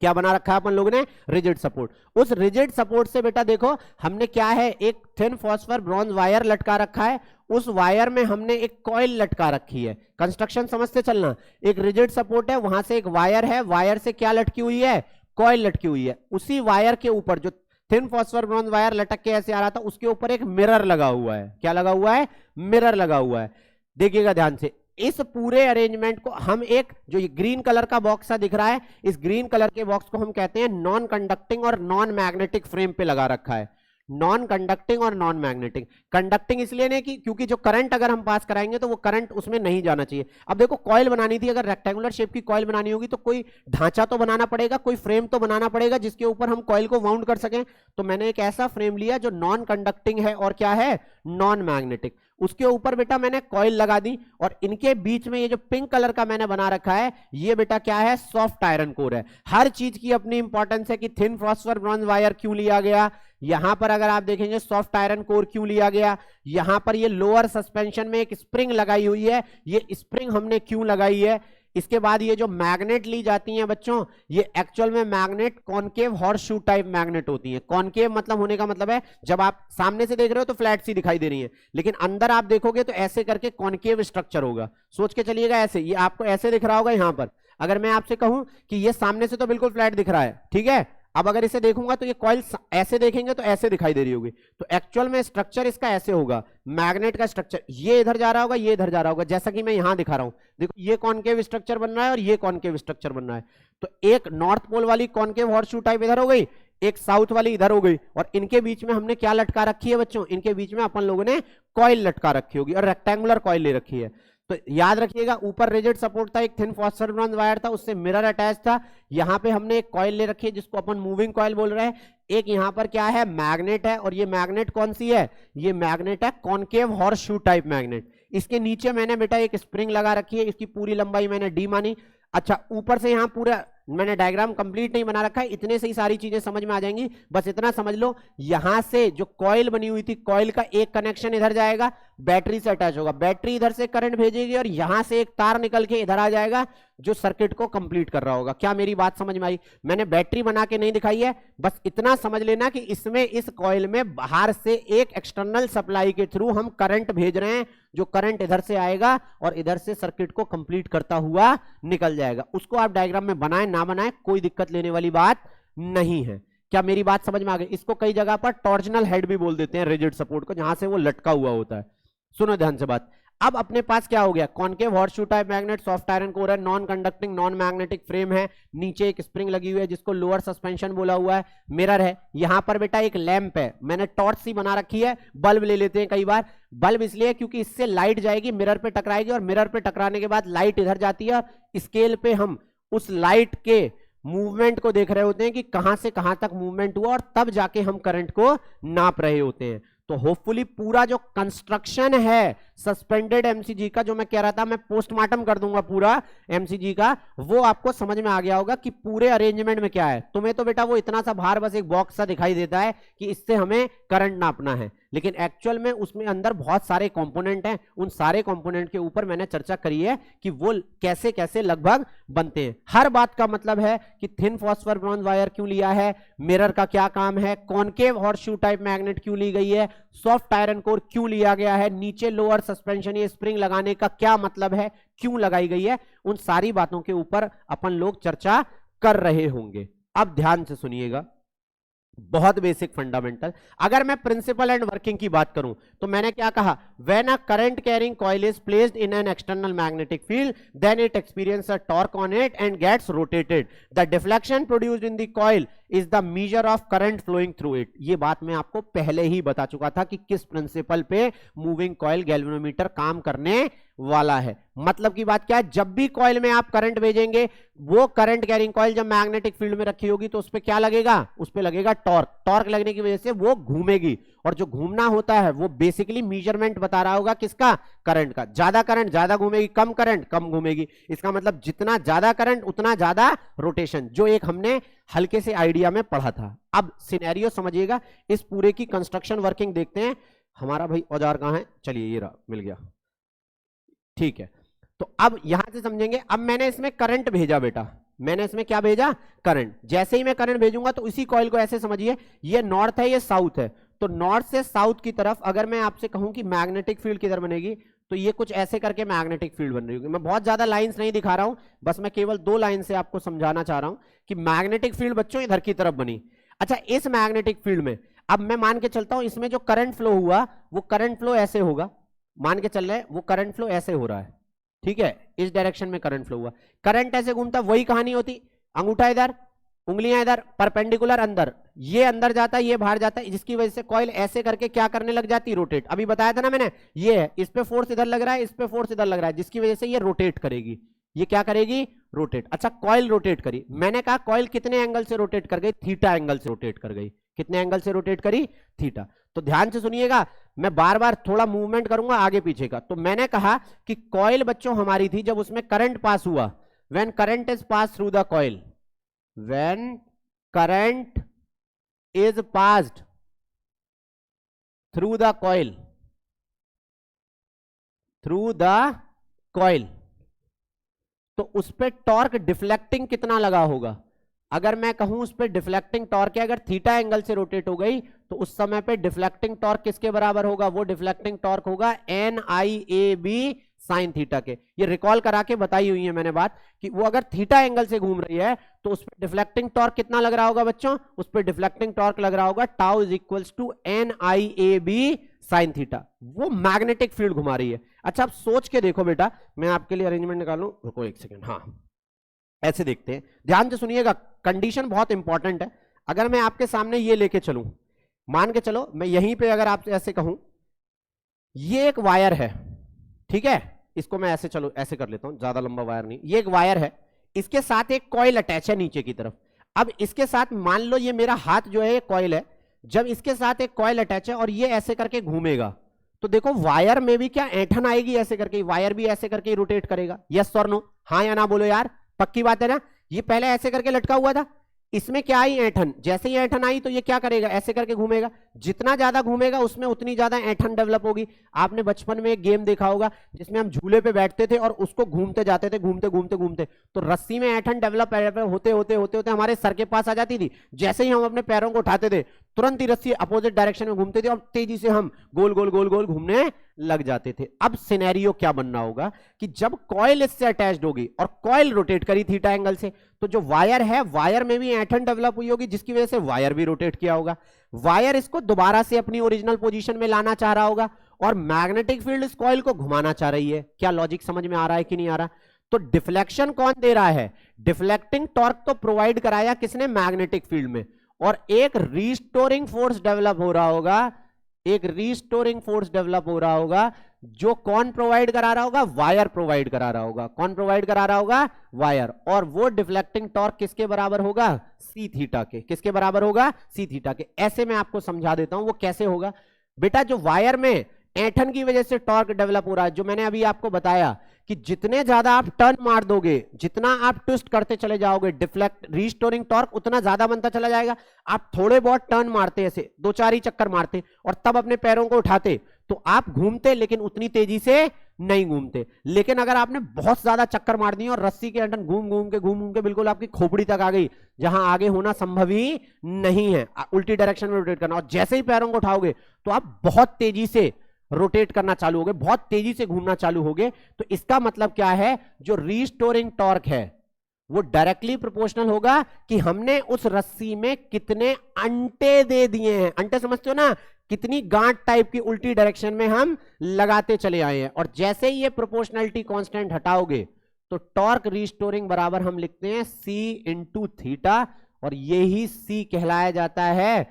क्या बना रखा है अपन लोगों ने? Rigid support. उस रिजिड सपोर्ट से बेटा देखो हमने क्या है, एक थिन फॉस्फर ब्रॉन्ज वायर लटका रखा है, उस वायर में हमने एक कॉइल लटका रखी है। कंस्ट्रक्शन समझते चलना। एक रिजिड सपोर्ट है, वहां से एक वायर है, वायर से क्या लटकी हुई है? कॉइल लटकी हुई है। उसी वायर के ऊपर जो थिन फॉस्फर ब्रॉन्ज वायर लटक के ऐसे आ रहा था उसके ऊपर एक मिरर लगा हुआ है। क्या लगा हुआ है? मिरर लगा हुआ है। देखिएगा ध्यान से, इस पूरे अरेंजमेंट को हम एक जो ये ग्रीन कलर का बॉक्स सा दिख रहा है, इस ग्रीन कलर के बॉक्स को हम कहते हैं नॉन कंडक्टिंग और नॉन मैग्नेटिक फ्रेम पे लगा रखा है। नॉन कंडक्टिंग और नॉन मैग्नेटिक। कंडक्टिंग इसलिए नहीं कि क्योंकि जो करंट अगर हम पास कराएंगे तो वो करंट उसमें नहीं जाना चाहिए। अब देखो कॉइल बनानी थी, अगर रेक्टेंगुलर शेप की कॉइल बनानी होगी तो कोई ढांचा तो बनाना पड़ेगा, कोई फ्रेम तो बनाना पड़ेगा जिसके ऊपर हम कॉइल को वाउंड कर सकें। तो मैंने एक ऐसा फ्रेम लिया जो नॉन कंडक्टिंग है और क्या है? Non magnetic. उसके ऊपर बेटा मैंने कॉइल लगा दी और इनके बीच में ये जो पिंक कलर का मैंने बना रखा है ये बेटा क्या है? सॉफ्ट आयरन कोर है। हर चीज की अपनी इंपॉर्टेंस है कि थिन फॉस्फर ब्रॉन्ज वायर क्यों लिया गया, यहां पर अगर आप देखेंगे सॉफ्ट आयरन कोर क्यों लिया गया, यहां पर ये लोअर सस्पेंशन में एक स्प्रिंग लगाई हुई है, ये स्प्रिंग हमने क्यों लगाई है। इसके बाद ये जो मैग्नेट ली जाती हैं बच्चों, ये एक्चुअल में magnet concave horse shoe type magnet होती हैं। कॉनकेव मतलब होने का मतलब है जब आप सामने से देख रहे हो तो फ्लैट सी दिखाई दे रही है, लेकिन अंदर आप देखोगे तो ऐसे करके कॉनकेव स्ट्रक्चर होगा। सोच के चलिएगा, ऐसे ये आपको ऐसे दिख रहा होगा यहां पर। अगर मैं आपसे कहूं कि ये सामने से तो बिल्कुल फ्लैट दिख रहा है, ठीक है, अब अगर इसे देखूंगा तो ये कॉइल ऐसे देखेंगे तो ऐसे दिखाई दे रही होगी, तो एक्चुअल में स्ट्रक्चर इसका ऐसे होगा। मैग्नेट का स्ट्रक्चर ये इधर जा रहा होगा, ये इधर जा रहा होगा, जैसा कि मैं यहां दिखा रहा हूं। देखो ये कॉनकेव स्ट्रक्चर बन रहा है और ये कॉनकेव स्ट्रक्चर बन रहा है। तो एक नॉर्थ पोल वाली कॉनकेव हॉर्सशू टाइप इधर हो गई, एक साउथ वाली इधर हो गई, और इनके बीच में हमने क्या लटका रखी है बच्चों? इनके बीच में अपन लोगों ने कॉइल लटका रखी होगी और रेक्टेंगुलर कॉइल ले रखी है। तो याद रखिएगा ऊपर रिजिड सपोर्ट था, एक थिन फॉस्फर ब्रॉन्ज वायर था, उससे मिरर अटैच था। यहां पे हमने एक कॉइल ले रखी है जिसको अपन मूविंग कॉइल बोल रहे हैं। एक यहां पर क्या है? मैग्नेट है, और ये मैग्नेट कौन सी है? ये मैग्नेट है concave horse shoe type magnet. इसके नीचे मैंने बेटा एक स्प्रिंग लगा रखी है, इसकी पूरी लंबाई मैंने डी मानी। अच्छा, ऊपर से यहां पूरा मैंने डायग्राम कंप्लीट नहीं बना रखा है, इतने से ही सारी चीजें समझ में आ जाएंगी। बस इतना समझ लो, यहां से जो कॉइल बनी हुई थी, कॉइल का एक कनेक्शन इधर जाएगा, बैटरी से अटैच होगा, बैटरी इधर से करंट भेजेगी और यहां से एक तार निकल के इधर आ जाएगा जो सर्किट को कंप्लीट कर रहा होगा। क्या मेरी बात समझ में आई? मैंने बैटरी बना के नहीं दिखाई है, बस इतना समझ लेना कि इसमें इस कॉइल में बाहर से एक एक्सटर्नल सप्लाई के थ्रू हम करंट भेज रहे हैं, जो करंट इधर से आएगा और इधर से सर्किट को कंप्लीट करता हुआ निकल जाएगा। उसको आप डायग्राम में बनाएं ना बनाएं कोई दिक्कत लेने वाली बात नहीं है। क्या मेरी बात समझ में आ गई? इसको कई जगह पर टॉर्जनल हेड भी बोल देते हैं रिजिड सपोर्ट को, जहां से वो लटका हुआ होता है। सुनो ध्यान से बात। अब अपने पास क्या हो गया? Concave horseshoe type magnet, soft iron core है, non conducting non magnetic frame है, नीचे एक स्प्रिंग लगी हुई है जिसको लोअर सस्पेंशन बोला हुआ है, मिरर है, यहां पर बेटा एक लैंप है, मैंने टॉर्च सी बना रखी है। बल्ब ले लेते हैं कई बार, बल्ब इसलिए क्योंकि इससे लाइट जाएगी, मिरर पे टकराएगी, और मिरर पे टकराने के बाद लाइट इधर जाती है। स्केल पे हम उस लाइट के मूवमेंट को देख रहे होते हैं कि कहां से कहां तक मूवमेंट हुआ, और तब जाके हम करंट को नाप रहे होते हैं। तो होपफुली पूरा जो कंस्ट्रक्शन है सस्पेंडेड एमसीजी का, जो मैं कह रहा था मैं पोस्टमार्टम कर दूंगा पूरा एमसीजी का, वो आपको समझ में आ गया होगा कि पूरे अरेंजमेंट में क्या है। तुम्हें तो बेटा वो इतना सा बाहर बस एक बॉक्स सा दिखाई देता है कि इससे हमें करंट नापना है, लेकिन एक्चुअल में उसमें अंदर बहुत सारे कंपोनेंट हैं। उन सारे कंपोनेंट के ऊपर मैंने चर्चा करी है कि वो कैसे कैसे लगभग बनते हैं। हर बात का मतलब है कि थिन फॉस्फर ब्रॉन्ज वायर क्यों लिया है, मिरर का क्या काम है, कॉनकेव हॉर्सशू टाइप मैग्नेट क्यों ली गई है, सॉफ्ट आयरन कोर क्यों लिया गया है, नीचे लोअर सस्पेंशन ये स्प्रिंग लगाने का क्या मतलब है, क्यों लगाई गई है, उन सारी बातों के ऊपर अपन लोग चर्चा कर रहे होंगे। अब ध्यान से सुनिएगा, बहुत बेसिक फंडामेंटल। अगर मैं प्रिंसिपल एंड वर्किंग की बात करूं तो मैंने क्या कहा, when a current carrying coil is placed in an external magnetic field then it experience a torque on it and gets rotated, the deflection produced in the coil is the measure of current flowing through it. ये बात मैं आपको पहले ही बता चुका था कि किस प्रिंसिपल पे मूविंग कॉइल गैल्वेनोमीटर काम करने वाला है। मतलब की बात क्या है, जब भी कॉइल में आप करंट भेजेंगे, वो करंट कैरिंग कॉइल जब मैग्नेटिक फील्ड में रखी होगी तो उस पे क्या लगेगा, उस पे लगेगा टॉर्क। टॉर्क लगने की वजह से वो घूमेगी, और जो घूमना होता है वो बेसिकली मेजरमेंट बता रहा होगा किसका, करंट का। ज्यादा करंट ज्यादा घूमेगी, कम करंट कम घूमेगी। इसका मतलब जितना ज्यादा करंट उतना ज्यादा रोटेशन, जो एक हमने हल्के से आइडिया में पढ़ा था। अब सिनेरियो समझिएगा, इस पूरे की कंस्ट्रक्शन वर्किंग देखते हैं। हमारा भाई औजार कहां है, चलिए ये रहा, मिल गया, ठीक है। तो अब यहां से समझेंगे, अब मैंने इसमें करंट भेजा बेटा, मैंने इसमें क्या भेजा, करंट। जैसे ही मैं करंट भेजूंगा तो इसी कॉइल को ऐसे समझिए, ये नॉर्थ है ये साउथ है, तो नॉर्थ से साउथ की तरफ अगर मैं आपसे कहूं कि मैग्नेटिक फील्ड किधर बनेगी, तो ये कुछ ऐसे करके मैग्नेटिक फील्ड बन रही होगी। मैं बहुत ज्यादा लाइंस नहीं दिखा रहा हूं, बस मैं केवल 2 लाइन से आपको समझाना चाह रहा हूं कि मैग्नेटिक फील्ड बच्चों इधर की तरफ बनी। अच्छा, इस मैग्नेटिक फील्ड में अब मैं मान के चलता हूं, इसमें जो करंट फ्लो हुआ वो करंट फ्लो ऐसे होगा, मान के चल रहे हैं वो करंट फ्लो ऐसे हो रहा है, ठीक है, इस डायरेक्शन में करंट फ्लो हुआ, करंट ऐसे घूमता, वही कहानी होती, अंगूठा इधर, उंगलियां इधर, परपेंडिकुलर अंदर, ये अंदर जाता है ये बाहर जाता है, जिसकी वजह से कॉइल ऐसे करके क्या करने लग जाती, रोटेट। अभी बताया था ना मैंने, ये है, इस पे फोर्स इधर लग रहा है, इस पे फोर्स इधर लग रहा है, जिसकी वजह से ये रोटेट करेगी। ये क्या करेगी, रोटेट। अच्छा, कॉइल रोटेट करी, मैंने कहा कॉइल कितने एंगल से रोटेट कर गई, थीटा एंगल से रोटेट कर गई। कितने एंगल से रोटेट करी, थीटा। तो ध्यान से सुनिएगा, मैं बार बार थोड़ा मूवमेंट करूंगा आगे पीछे का। तो मैंने कहा कि कॉइल बच्चों हमारी थी जब उसमें करंट पास हुआ, when current is pass through the coil, when current is passed through the coil, through the coil, तो उस पर टॉर्क डिफ्लेक्टिंग कितना लगा होगा। अगर मैं कहूं उस पर डिफ्लेक्टिंग टॉर्क है, अगर थीटा एंगल से रोटेट हो गई तो उस समय पे डिफ्लेक्टिंग टॉर्क किसके बराबर होगा, वो डिफ्लेक्टिंग टॉर्क होगा NIAB साइन थीटा के। ये रिकॉल करा के बताई हुई है मैंने बात कि वो अगर थीटा एंगल से घूम रही है तो उस पर डिफ्लेक्टिंग टॉर्क कितना लग रहा होगा बच्चों, उस पर डिफ्लेक्टिंग टॉर्क लग रहा होगा tau is equals to NIAB sine theta. वो मैग्नेटिक फील्ड घुमा रही है। अच्छा, अब सोच के देखो बेटा, मैं आपके लिए अरेंजमेंट निकालूं, रुको एक सेकेंड। हाँ, ऐसे देखते हैं, ध्यान से सुनिएगा, कंडीशन बहुत इंपॉर्टेंट है। अगर मैं आपके सामने ये लेके चलूं, मान के चलो मैं यहीं पे अगर आपसे ऐसे कहूं, ये एक वायर है, ठीक है, इसको मैं ऐसे, चलो ऐसे कर लेता हूं, ज्यादा लंबा वायर नहीं, ये एक वायर है, इसके साथ एक कॉइल अटैच है नीचे की तरफ। अब इसके साथ मान लो ये मेरा हाथ जो है ये कॉइल है, जब इसके साथ एक कॉइल अटैच है और ये ऐसे करके घूमेगा, तो देखो वायर में भी क्या ऐंठन आएगी, ऐसे करके वायर भी ऐसे करके रोटेट करेगा। यस और नो, हाँ या ना बोलो यार, पक्की बात है ना। ये पहले ऐसे करके लटका हुआ था, इसमें क्या आई, ऐंठन। जैसे ही ऐंठन आई तो ये क्या करेगा, ऐसे करके घूमेगा। जितना ज्यादा घूमेगा उसमें उतनी ज्यादा ऐंठन डेवलप होगी। आपने बचपन में एक गेम देखा होगा जिसमें हम झूले पे बैठते थे और उसको घूमते जाते थे, घूमते घूमते घूमते, तो रस्सी में ऐंठन डेवलप होते होते होते होते हमारे सर के पास आ जाती थी। जैसे ही हम अपने पैरों को उठाते थे तुरंत ही रस्सी अपोजिट डायरेक्शन में घूमते थे और तेजी से हम गोल गोल गोल गोल घूमने लग जाते थे। अब सिनेरियो क्या बनना होगा कि जब कॉइल इससे अटैच्ड होगी और कॉइल रोटेट करी थीटा एंगल से, तो जो वायर है, वायर में भी ऐंठन डेवलप हुई होगी, जिसकी वजह से वायर भी रोटेट किया होगा। वायर इसको दोबारा से अपनी ओरिजिनल पोजीशन में लाना चाह रहा होगा और मैग्नेटिक फील्ड इस कॉइल को घुमाना चाह रही है। क्या लॉजिक समझ में आ रहा है कि नहीं आ रहा? तो डिफ्लेक्शन कौन दे रहा है? डिफ्लेक्टिंग टॉर्क तो प्रोवाइड कराया किसने? मैग्नेटिक फील्ड में। और एक रीस्टोरिंग फोर्स डेवलप हो रहा होगा, एक रीस्टोरिंग फोर्स डेवलप हो रहा होगा, जो कौन प्रोवाइड करा रहा होगा? वायर प्रोवाइड करा रहा होगा। कौन प्रोवाइड करा रहा होगा? वायर। और वो डिफ्लेक्टिंग टॉर्क किसके बराबर होगा? सी थीटा के। किसके बराबर होगा? सी थीटा के। ऐसे मैं आपको समझा देता हूं वो कैसे होगा। बेटा जो वायर में ऐंठन की वजह से टॉर्क डेवलप हो रहा है। जो मैंने अभी आपको बताया कि जितने ज्यादा आप टर्न मार दोगे, जितना आप ट्विस्ट करते चले जाओगे, डिफ्लेक्ट रीस्टोरिंग टॉर्क उतना ज्यादा बनता चला जाएगा। आप थोड़े बहुत टर्न मारते, ऐसे 2-4 ही चक्कर मारते और तब अपने पैरों को उठाते तो आप घूमते, लेकिन उतनी तेजी से नहीं घूमते। लेकिन अगर आपने बहुत ज्यादा चक्कर मार दिए और रस्सी के अंदर घूम घूम के बिल्कुल आपकी खोपड़ी तक आ गई, जहां आगे होना संभव ही नहीं है, उल्टी डायरेक्शन में रोटेट करना, और जैसे ही पैरों को उठाओगे तो आप बहुत तेजी से रोटेट करना चालू होगे, बहुत तेजी से घूमना चालू होगे। तो इसका मतलब क्या है, जो रीस्टोरिंग टॉर्क है वो डायरेक्टली प्रोपोर्शनल होगा कि हमने उस रस्सी में कितने अंटे दे दिए हैं। अंटे समझते हो ना, कितनी गांठ टाइप की उल्टी डायरेक्शन में हम लगाते चले आए हैं। और जैसे ही ये प्रोपोर्शनलिटी कांस्टेंट हटाओगे तो टॉर्क रीस्टोरिंग बराबर हम लिखते हैं C इंटू थीटा, और यही C कहलाया जाता है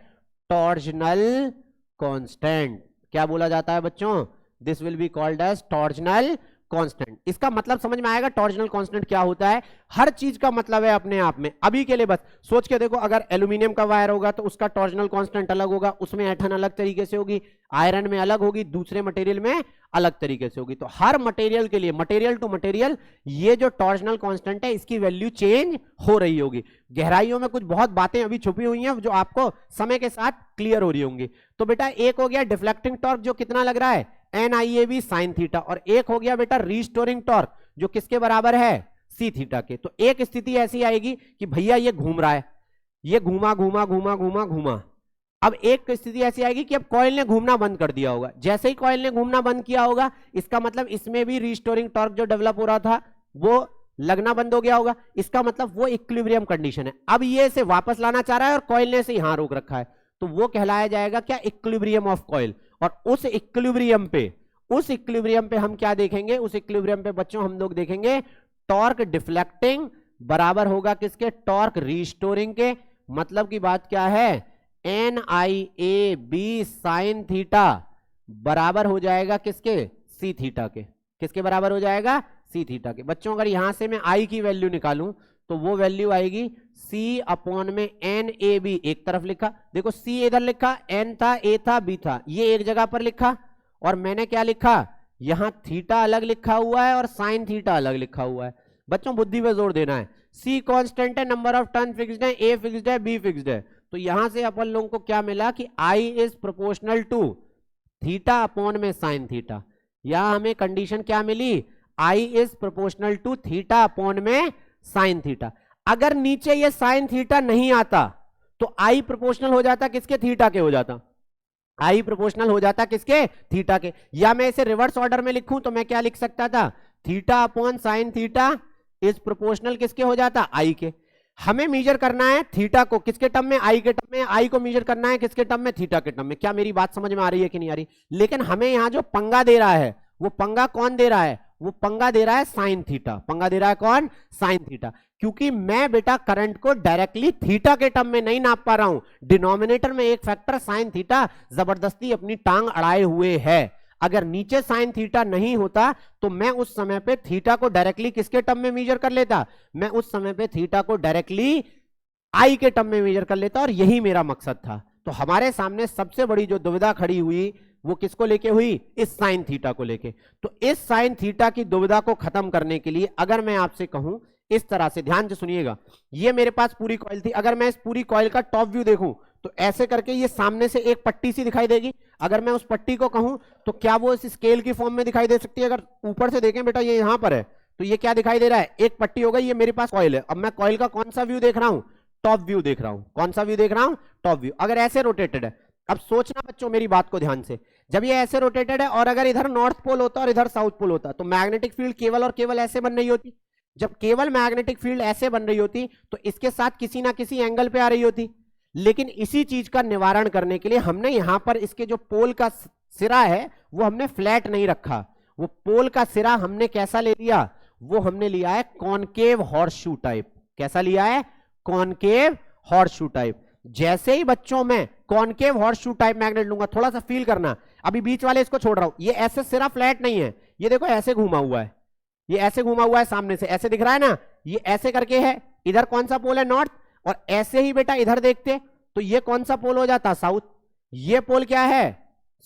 टॉर्जनल कांस्टेंट। क्या बोला जाता है बच्चों? This will be called as torsional constant. इसका मतलब समझ में आएगा टॉर्जनल कांस्टेंट क्या होता है। हर चीज का मतलब है अपने आप में। अभी के लिए बस सोच के देखो, अगर एल्यूमिनियम का वायर होगा तो उसका टॉर्जनल कांस्टेंट अलग होगा, उसमें ऐंठन अलग तरीके से होगी, आयरन में अलग होगी, दूसरे मटेरियल में अलग तरीके से होगी। तो हर मटेरियल के लिए, मटेरियल टू मटेरियल, ये जो टॉर्जनल कांस्टेंट है इसकी वैल्यू चेंज हो रही होगी। गहराइयों में कुछ बहुत बातें अभी छुपी हुई हैं जो आपको समय के साथ क्लियर हो रही होंगी। तो बेटा एक हो गया डिफ्लेक्टिंग टॉर्क, जो कितना लग रहा है NIAB साइन थीटा, और एक हो गया बेटा रीस्टोरिंग टॉर्क जो किसके बराबर है C थीटा के। तो एक स्थिति ऐसी आएगी कि भैया ये घूम रहा है, ये घूमा घूमा घूमा घूमा घूमा। अब एक स्थिति ऐसी आएगी कि अब कॉइल ने घूमना बंद कर दिया होगा। जैसे ही कॉइल ने घूमना बंद किया होगा, इसका मतलब इसमें भी रीस्टोरिंग टॉर्क जो डेवलप हो रहा था वो लगना बंद हो गया होगा। इसका मतलब वो इक्विलिब्रियम कंडीशन है। अब ये इसे वापस लाना चाह रहा है और कॉइल ने इसे यहां रोक रखा है, तो वो कहलाया जाएगा क्या? Equilibrium of coil. और उस इक्विलिब्रियम पे हम क्या देखेंगे? उस इक्विलिब्रियम पे बच्चों हम लोग देखेंगे टॉर्क डिफ्लेक्टिंग बराबर होगा किसके? टॉर्क रीस्टोरिंग के। मतलब की बात क्या है? NIAB साइन थीटा बराबर हो जाएगा किसके? C थीटा के। किसके बराबर हो जाएगा? C थीटा के। बच्चों अगर यहां से मैं I की वैल्यू निकालूं तो वो वैल्यू आएगी C अपॉन में NAB। एक तरफ लिखा, देखो C इधर लिखा, N था, A था, B था, ये एक जगह पर लिखा, और मैंने क्या लिखा? यहां थीटा अलग लिखा हुआ है और साइन थीटा अलग लिखा हुआ है। बच्चों बुद्धि पे जोर देना है। C कांस्टेंट है, नंबर ऑफ टर्न फिक्स्ड है, A फिक्स्ड है, B फिक्स्ड है। तो यहां से अपन लोगों को क्या मिला कि I is proportional to theta upon में साइन थीटा। यहां हमें कंडीशन क्या मिली? I is proportional to theta upon में साइन थीटा। अगर नीचे ये साइन थीटा नहीं आता तो I प्रोपोर्शनल हो जाता किसके? थीटा के हो जाता। I प्रोपोर्शनल हो जाता किसके? थीटा के। या मैं इसे रिवर्स ऑर्डर में लिखूं तो मैं क्या लिख सकता था? Theta upon sine theta is proportional किसके हो जाता? I के। हमें मेजर करना है थीटा को किसके टर्म में? I के टर्म में। I को मेजर करना है किसके टर्म में? थीटा के टर्म में। क्या मेरी बात समझ में आ रही है कि नहीं आ रही? लेकिन हमें यहां जो पंगा दे रहा है, वो पंगा कौन दे रहा है? वो पंगा दे रहा है साइन थीटा। पंगा दे रहा है कौन? Sine theta. क्योंकि मैं बेटा करंट को डायरेक्टली थीटा के टर्म में नहीं नाप पा रहा हूं। डिनोमिनेटर में एक फैक्टर साइन थीटा जबरदस्ती अपनी टांग अड़ाए हुए है। अगर नीचे साइन थीटा नहीं होता तो मैं उस समय पे थीटा को डायरेक्टली किसके टर्म में मेजर कर लेता? मैं उस समय पे थीटा को डायरेक्टली I के टर्म में मेजर कर लेता, और यही मेरा मकसद था। तो हमारे सामने सबसे बड़ी जो दुविधा खड़ी हुई वो किसको लेके हुई? इस साइन थीटा को लेके। तो इस साइन थीटा की दुविधा को खत्म करने के लिए अगर मैं आपसे कहूं इस तरह से, ध्यान से सुनिएगा, ये मेरे पास पूरी कॉइल थी। अगर मैं इस पूरी कॉइल का टॉप व्यू देखूं तो ऐसे करके ये सामने से एक पट्टी सी दिखाई देगी। अगर मैं उस पट्टी को कहूं तो क्या वो इस स्केल की फॉर्म में दिखाई दे सकती है? अगर ऊपर से देखें बेटा, ये यहां पर है, तो ये क्या दिखाई दे रहा है? एक पट्टी हो गई, ये मेरे पास कॉइल है। अब मैं कॉइल का कौन सा व्यू देख रहा हूं? टॉप व्यू देख रहा हूं। कौन सा व्यू देख रहा हूं? Top view. अगर ऐसे रोटेटेड है, अब सोचना बच्चों मेरी बात को ध्यान से, जब ये ऐसे रोटेटेड है और अगर इधर नॉर्थ पोल होता और इधर साउथ पोल होता तो मैग्नेटिक फील्ड केवल और केवल ऐसे बन रही होती। जब केवल मैग्नेटिक फील्ड ऐसे बन रही होती तो इसके साथ किसी ना किसी एंगल पे आ रही होती। लेकिन इसी चीज का निवारण करने के लिए हमने यहां पर इसके जो पोल का सिरा है वो हमने फ्लैट नहीं रखा। वो पोल का सिरा हमने कैसा ले लिया? वो हमने लिया है कॉनकेव हॉर्सशू टाइप। कैसा लिया है? Concave horseshoe type. जैसे ही बच्चों में कॉनकेव हॉर्सशू टाइप मैग्नेट लूंगा, थोड़ा सा फील करना, अभी बीच वाले इसको छोड़ रहा हूं, ये ऐसे सिरा फ्लैट नहीं है, ये देखो ऐसे घूमा हुआ है, ये ऐसे घूमा हुआ है, सामने से ऐसे दिख रहा है ना, ये ऐसे करके है। इधर कौन सा पोल है? नॉर्थ। और ऐसे ही बेटा इधर देखते तो ये कौन सा पोल हो जाता? साउथ। ये पोल क्या है?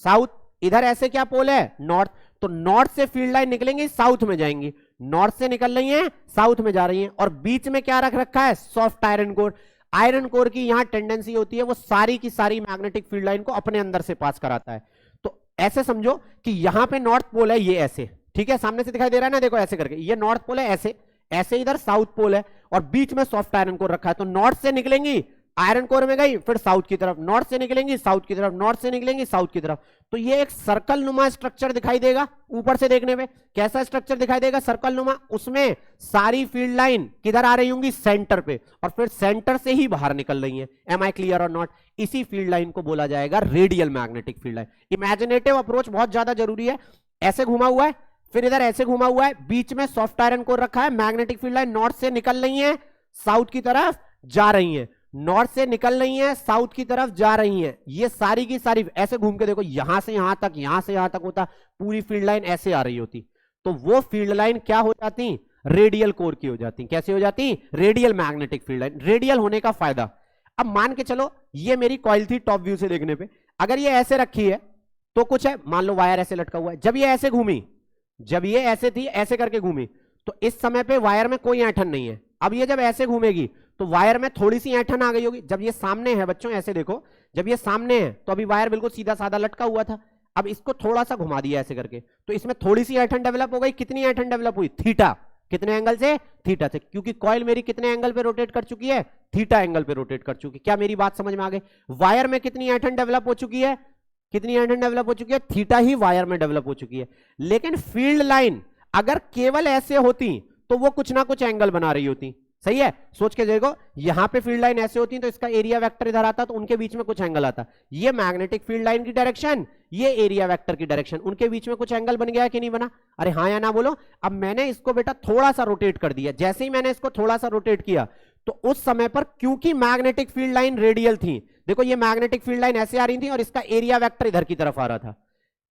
साउथ। इधर ऐसे क्या पोल है, नॉर्थ, तो नॉर्थ से फील्ड लाइन निकलेंगी, साउथ में जाएंगी, नॉर्थ से निकल रही है, साउथ में जा रही है, और बीच में क्या रख रखा है, soft iron core. Iron core की यहां टेंडेंसी होती है वो सारी की सारी मैग्नेटिक फील्ड लाइन को अपने अंदर से पास कराता है। तो ऐसे समझो कि यहां पे नॉर्थ पोल है, ये ऐसे, ठीक है, सामने से दिखाई दे रहा है ना, देखो ऐसे करके, ये नॉर्थ पोल है, ऐसे ऐसे इधर साउथ पोल है, और बीच में सॉफ्ट आयरन कोर रखा है। तो नॉर्थ से निकलेंगी, आयरन कोर में गई, फिर साउथ की तरफ, नॉर्थ से निकलेंगी साउथ की तरफ, नॉर्थ से निकलेंगी साउथ की तरफ। तो ये एक सर्कल नुमा स्ट्रक्चर दिखाई देगा ऊपर से देखने में। कैसा स्ट्रक्चर दिखाई देगा, सर्कल नुमा। उसमें सारी फील्ड लाइन किधर आ रही होंगी, सेंटर पे, और फिर सेंटर से ही बाहर निकल रही है। एम आई क्लियर और नॉट? इसी फील्ड लाइन को बोला जाएगा radial magnetic field line. Imaginative approach बहुत ज्यादा जरूरी है। ऐसे घुमा हुआ है, फिर इधर ऐसे घुमा हुआ है, बीच में सॉफ्ट आयरन कोर रखा है, मैग्नेटिक फील्ड लाइन नॉर्थ से निकल रही है, साउथ की तरफ जा रही है, नॉर्थ से निकल रही हैं, साउथ की तरफ जा रही हैं। ये सारी की सारी ऐसे घूम के देखो, यहां से यहां तक, यहां से यहां तक होता, पूरी फील्ड लाइन ऐसे आ रही होती, तो वो फील्ड लाइन क्या हो जाती, रेडियल कोर की हो जाती। कैसे हो जाती, radial magnetic field line. Radial होने का फायदा, अब मान के चलो ये मेरी कॉइल थी टॉप व्यू से देखने पे, अगर ये ऐसे रखी है तो कुछ है, मान लो वायर ऐसे लटका हुआ है, जब ये ऐसे घूमी, जब ये ऐसे थी ऐसे करके घूमी, तो इस समय पे वायर में कोई ऐंठन नहीं है। अब ये जब ऐसे घूमेगी तो वायर में थोड़ी सी ऐंठन आ गई होगी। जब ये सामने है बच्चों, ऐसे देखो, जब ये सामने है तो अभी वायर बिल्कुल सीधा साधा लटका हुआ था, अब इसको थोड़ा सा घुमा दिया ऐसे करके, तो इसमें थोड़ी सी ऐंठन डेवलप हो गई। कितनी ऐंठन डेवलप हुई, थीटा। कितने एंगल से, थीटा से, क्योंकि कॉइल मेरी कितने एंगल पे रोटेट कर चुकी है, थीटा एंगल पे रोटेट कर चुकी है। क्या मेरी बात समझ में आ गई? वायर में कितनी ऐंठन डेवलप हो चुकी है, कितनी ऐंठन डेवलप हो चुकी है, थीटा ही वायर में डेवलप हो चुकी है। लेकिन फील्ड लाइन अगर केवल ऐसे होती तो वो कुछ ना कुछ एंगल बना रही होती। सही है, सोच के देखो, यहां पे फील्ड लाइन ऐसे होती तो इसका एरिया वेक्टर इधर आता, तो उनके बीच में कुछ एंगल आता। ये मैग्नेटिक फील्ड लाइन की डायरेक्शन, ये एरिया वेक्टर की डायरेक्शन, उनके बीच में कुछ एंगल बन गया कि नहीं बना? अरे हाँ या ना बोलो। अब मैंने इसको बेटा थोड़ा सा रोटेट कर दिया, जैसे ही मैंने इसको थोड़ा सा रोटेट किया तो उस समय पर, क्योंकि मैग्नेटिक फील्ड लाइन रेडियल थी, देखो ये मैग्नेटिक फील्ड लाइन ऐसे आ रही थी और इसका एरिया वेक्टर इधर की तरफ आ रहा था,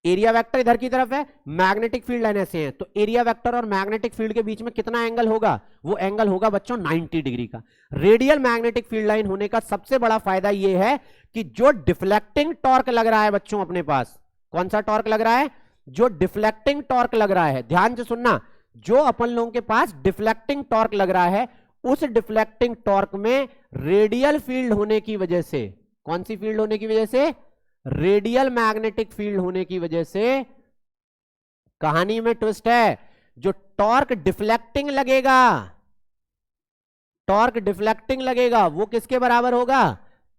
एरिया वेक्टर इधर की तरफ है, मैग्नेटिक फील्ड लाइन ऐसे है, तो एरिया वेक्टर और मैग्नेटिक फील्ड के बीच में कितना एंगल होगा, वो एंगल होगा बच्चों 90 डिग्री का। रेडियल मैग्नेटिक फील्ड लाइन होने का सबसे बड़ा फायदा ये है कि जो डिफ्लेक्टिंग टॉर्क लग रहा है बच्चों अपने पास, कौन सा टॉर्क लग रहा है, जो डिफ्लेक्टिंग टॉर्क लग रहा है, ध्यान से सुनना, जो अपन लोगों के पास डिफ्लेक्टिंग टॉर्क लग रहा है, उस डिफ्लेक्टिंग टॉर्क में रेडियल फील्ड होने की वजह से, कौन सी फील्ड होने की वजह से, रेडियल मैग्नेटिक फील्ड होने की वजह से, कहानी में ट्विस्ट है, जो टॉर्क डिफ्लेक्टिंग लगेगा, टॉर्क डिफ्लेक्टिंग लगेगा, वो किसके बराबर होगा,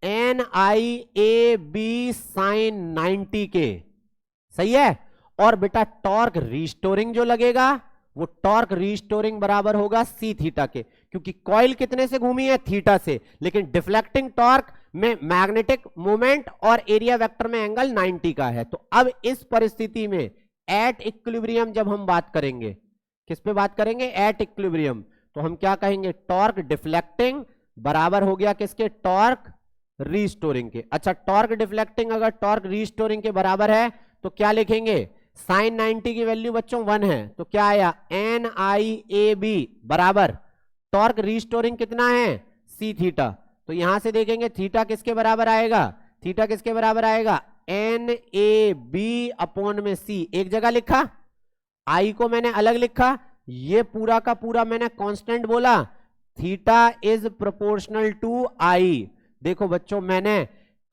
NIAB sin 90 के। सही है, और बेटा टॉर्क रिस्टोरिंग जो लगेगा, वो टॉर्क रिस्टोरिंग बराबर होगा C थीटा के, क्योंकि कॉइल कितने से घूमी है, थीटा से, लेकिन डिफ्लेक्टिंग टॉर्क में मैग्नेटिक मोमेंट और एरिया वेक्टर में एंगल 90 का है। तो अब इस परिस्थिति में एट इक्विलिब्रियम जब हम बात करेंगे, किस पे बात करेंगे, एट इक्विलिब्रियम, तो हम क्या कहेंगे, टॉर्क डिफ्लेक्टिंग बराबर हो गया किसके, टॉर्क रीस्टोरिंग के। अच्छा, टॉर्क डिफ्लेक्टिंग अगर टॉर्क रीस्टोरिंग के बराबर है तो क्या लिखेंगे, साइन 90 की वैल्यू बच्चों 1 है, तो क्या आया, NIAB बराबर टॉर्क रीस्टोरिंग कितना है, C थीटा। तो यहां से देखेंगे थीटा किसके बराबर आएगा, थीटा किसके बराबर आएगा, NAB अपॉन में C। एक जगह लिखा, I को मैंने अलग लिखा, ये पूरा का पूरा मैंने कांस्टेंट बोला, theta is proportional to I। देखो बच्चों, मैंने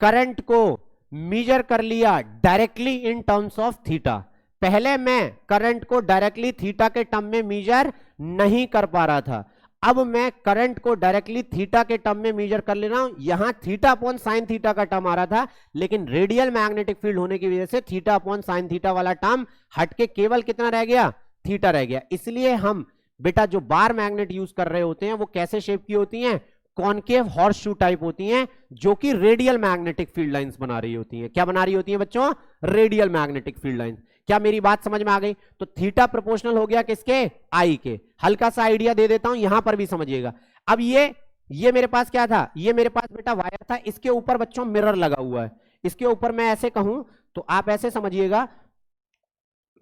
करंट को मेजर कर लिया directly in terms of theta. पहले मैं करंट को डायरेक्टली थीटा के टर्म में मेजर नहीं कर पा रहा था, अब मैं करंट को डायरेक्टली थीटा के टर्म में मेजर कर ले रहा हूं। यहां थीटा अपॉन साइन थीटा का टर्म आ रहा था, लेकिन रेडियल मैग्नेटिक फील्ड होने की वजह से थीटा अपॉन साइन थीटा वाला टर्म हटके केवल कितना रह गया, थीटा रह गया। इसलिए हम बेटा जो बार मैग्नेट यूज कर रहे होते हैं वो कैसे शेप की होती हैं, कॉनकेव हॉर्सशू टाइप होती हैं, जो कि रेडियल मैग्नेटिक फील्ड लाइंस बना रही होती हैं। क्या बना रही होती हैं बच्चों, रेडियल मैग्नेटिक फील्ड लाइंस। क्या मेरी बात समझ में आ गई? तो थीटा प्रोपोर्शनल हो गया किसके, आई के। हल्का सा आइडिया दे देता हूं, यहां पर भी समझिएगा। अब ये मेरे पास क्या था, ये मेरे पास बेटा वायर था, इसके ऊपर बच्चों मिरर लगा हुआ है। इसके ऊपर मैं ऐसे कहूं तो आप ऐसे समझिएगा,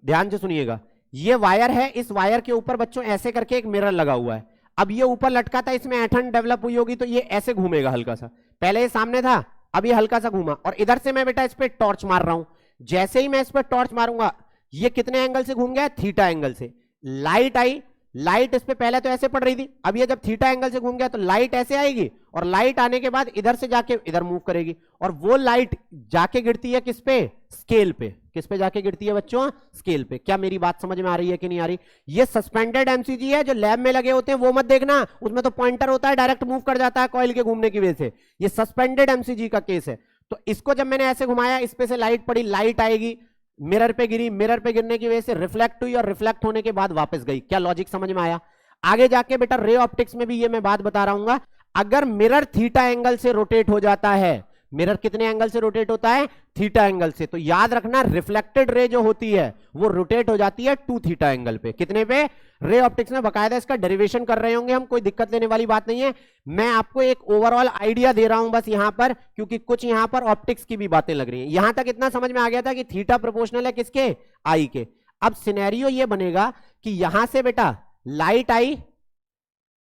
ध्यान से सुनिएगा, ये वायर है, इस वायर के ऊपर बच्चों ऐसे करके एक मिरर लगा हुआ है। अब ये ऊपर लटका था, इसमें ऐंठन डेवलप हुई होगी तो ये ऐसे घूमेगा हल्का सा, पहले ये सामने था, अब ये हल्का सा घूमा, और इधर से मैं बेटा इस पे टॉर्च मार रहा हूं। जैसे ही मैं इस पर टॉर्च मारूंगा, ये कितने एंगल से घूम गया? थीटा एंगल से। लाइट आई, लाइट इस पे पहले तो ऐसे पड़ रही थी, अब ये जब थीटा एंगल से घूम गया तो लाइट ऐसे आएगी, और लाइट आने के बाद इधर से जाके इधर मूव करेगी, और वो लाइट जाके गिरती है किस पे? स्केल पे। किस पे जाके गिरती है बच्चों? स्केल पे। क्या मेरी बात समझ में आ रही है कि नहीं आ रही? ये सस्पेंडेड एमसीजी है, जो लैब में लगे होते हैं वो मत देखना, उसमें तो पॉइंटर होता है, डायरेक्ट मूव कर जाता है कॉइल के घूमने की वजह से। ये सस्पेंडेड एमसीजी का केस है। तो इसको जब मैंने ऐसे घुमाया, इस पे से लाइट पड़ी, लाइट आएगी, मिरर पे गिरी, मिरर पे गिरने की वजह से रिफ्लेक्ट हुई, और रिफ्लेक्ट होने के बाद वापस गई। क्या लॉजिक समझ में आया? आगे जाके बेटा रे ऑप्टिक्स में भी ये मैं बात बता रहा हूं, अगर मिरर थीटा एंगल से रोटेट हो जाता है, मिरर कितने एंगल से रोटेट होता है? थीटा एंगल से, तो याद रखना रिफ्लेक्टेड रे जो होती है वो रोटेट हो जाती है 2 थीटा एंगल पे। कितने पे? रे ऑप्टिक्स में बकायदा इसका डेरिवेशन कर रहे होंगे हम, कोई दिक्कत लेने वाली बात नहीं है। मैं आपको एक ओवरऑल आइडिया दे रहा हूं बस यहां पर, क्योंकि कुछ यहां पर ऑप्टिक्स की भी बातें लग रही हैं। यहां तक इतना समझ में आ गया था कि थीटा प्रोपोर्शनल है किसके? आई के। अब सिनेरियो ये बनेगा कि यहां से बेटा लाइट आई,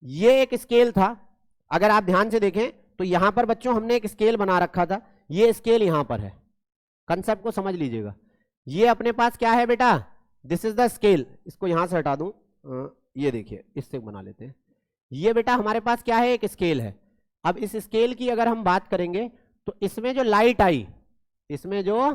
ये एक स्केल था, अगर आप ध्यान से देखें तो यहां पर बच्चों हमने एक स्केल बना रखा था, ये स्केल यहां पर है, कंसेप्ट को समझ लीजिएगा। ये अपने पास क्या है बेटा? This is the scale. इसको यहां से हटा दूं, ये देखिए इससे बना लेते हैं। ये बेटा हमारे पास क्या है? एक स्केल है। अब इस स्केल की अगर हम बात करेंगे तो इसमें जो लाइट आई, इसमें जो,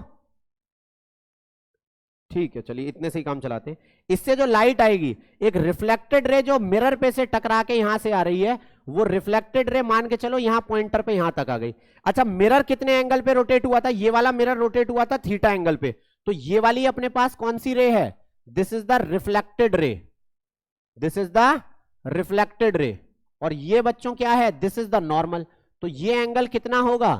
ठीक है चलिए इतने से ही काम चलाते हैं, इससे जो लाइट आएगी, एक रिफ्लेक्टेड रे जो मिरर पे से टकरा के यहां से आ रही है, वो रिफ्लेक्टेड रे मान के चलो यहां पॉइंटर पे यहां तक आ गई। अच्छा, मिरर कितने एंगल पे रोटेट हुआ था? ये वाला मिरर रोटेट हुआ था थीटा एंगल पे, तो ये वाली अपने पास कौन सी रे है? This is the reflected ray, this is the reflected ray. और ये बच्चों क्या है? This is the normal. तो ये एंगल कितना होगा?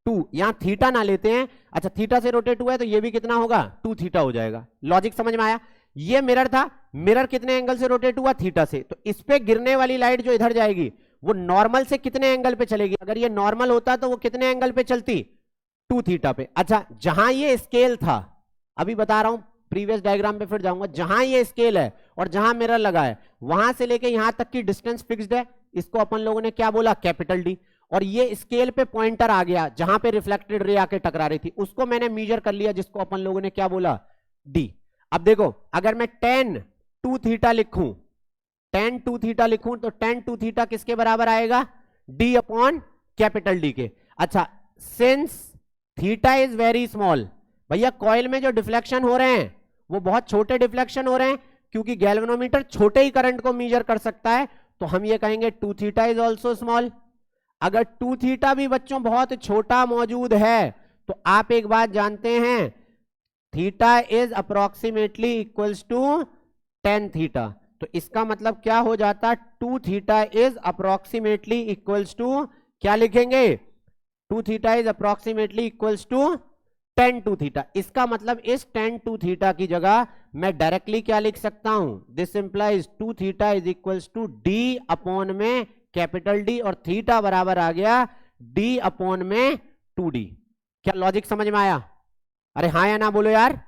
2। यहां थीटा ना लेते हैं, अच्छा थीटा से रोटेट हुआ है तो ये भी कितना होगा? 2 थीटा हो जाएगा। लॉजिक समझ में आया? ये मिरर था, मिरर कितने एंगल से रोटेट हुआ? थीटा से। तो इस पे गिरने वाली लाइट जो इधर जाएगी वो नॉर्मल से कितने एंगल पे चलेगी? अगर ये नॉर्मल होता तो वो कितने एंगल पे चलती? 2 थीटा पे। अच्छा, जहां ये स्केल था, अभी बता रहा हूं, प्रीवियस डायग्राम पे फिर जाऊंगा, जहां ये स्केल है और जहां मिरर लगा है वहां से लेके यहां तक की डिस्टेंस फिक्स्ड है, इसको अपन लोगों ने क्या बोला? Capital D. और ये स्केल पे पॉइंटर आ गया जहां पे रिफ्लेक्टेड रे आके टकरा रही थी, उसको मैंने मेजर कर लिया, जिसको अपन लोगों ने क्या बोला? डी। अब देखो, अगर मैं tan 2 थीटा लिखूं, tan 2 थीटा लिखूं तो tan 2 थीटा किसके बराबर आएगा? d अपॉन कैपिटल डी के। अच्छा, since theta is very small, भैया कॉइल में जो डिफ्लेक्शन हो रहे हैं वो बहुत छोटे डिफ्लेक्शन हो रहे हैं, क्योंकि गैल्वेनोमीटर छोटे ही करंट को मेजर कर सकता है, तो हम ये कहेंगे 2 थीटा इज ऑल्सो स्मॉल। अगर 2 थीटा भी बच्चों बहुत छोटा मौजूद है तो आप एक बात जानते हैं, theta is approximately equals to tan theta. तो इसका मतलब क्या हो जाता? 2 theta is approximately equals to, क्या लिखेंगे? 2 theta is approximately equals to tan 2 theta. इसका मतलब इस tan 2 थीटा की जगह मैं डायरेक्टली क्या लिख सकता हूं? This implies 2 theta is equals to d upon में कैपिटल डी, और थीटा बराबर आ गया d अपॉन में 2d। क्या लॉजिक समझ में आया? अरे हाँ या ना बोलो यार,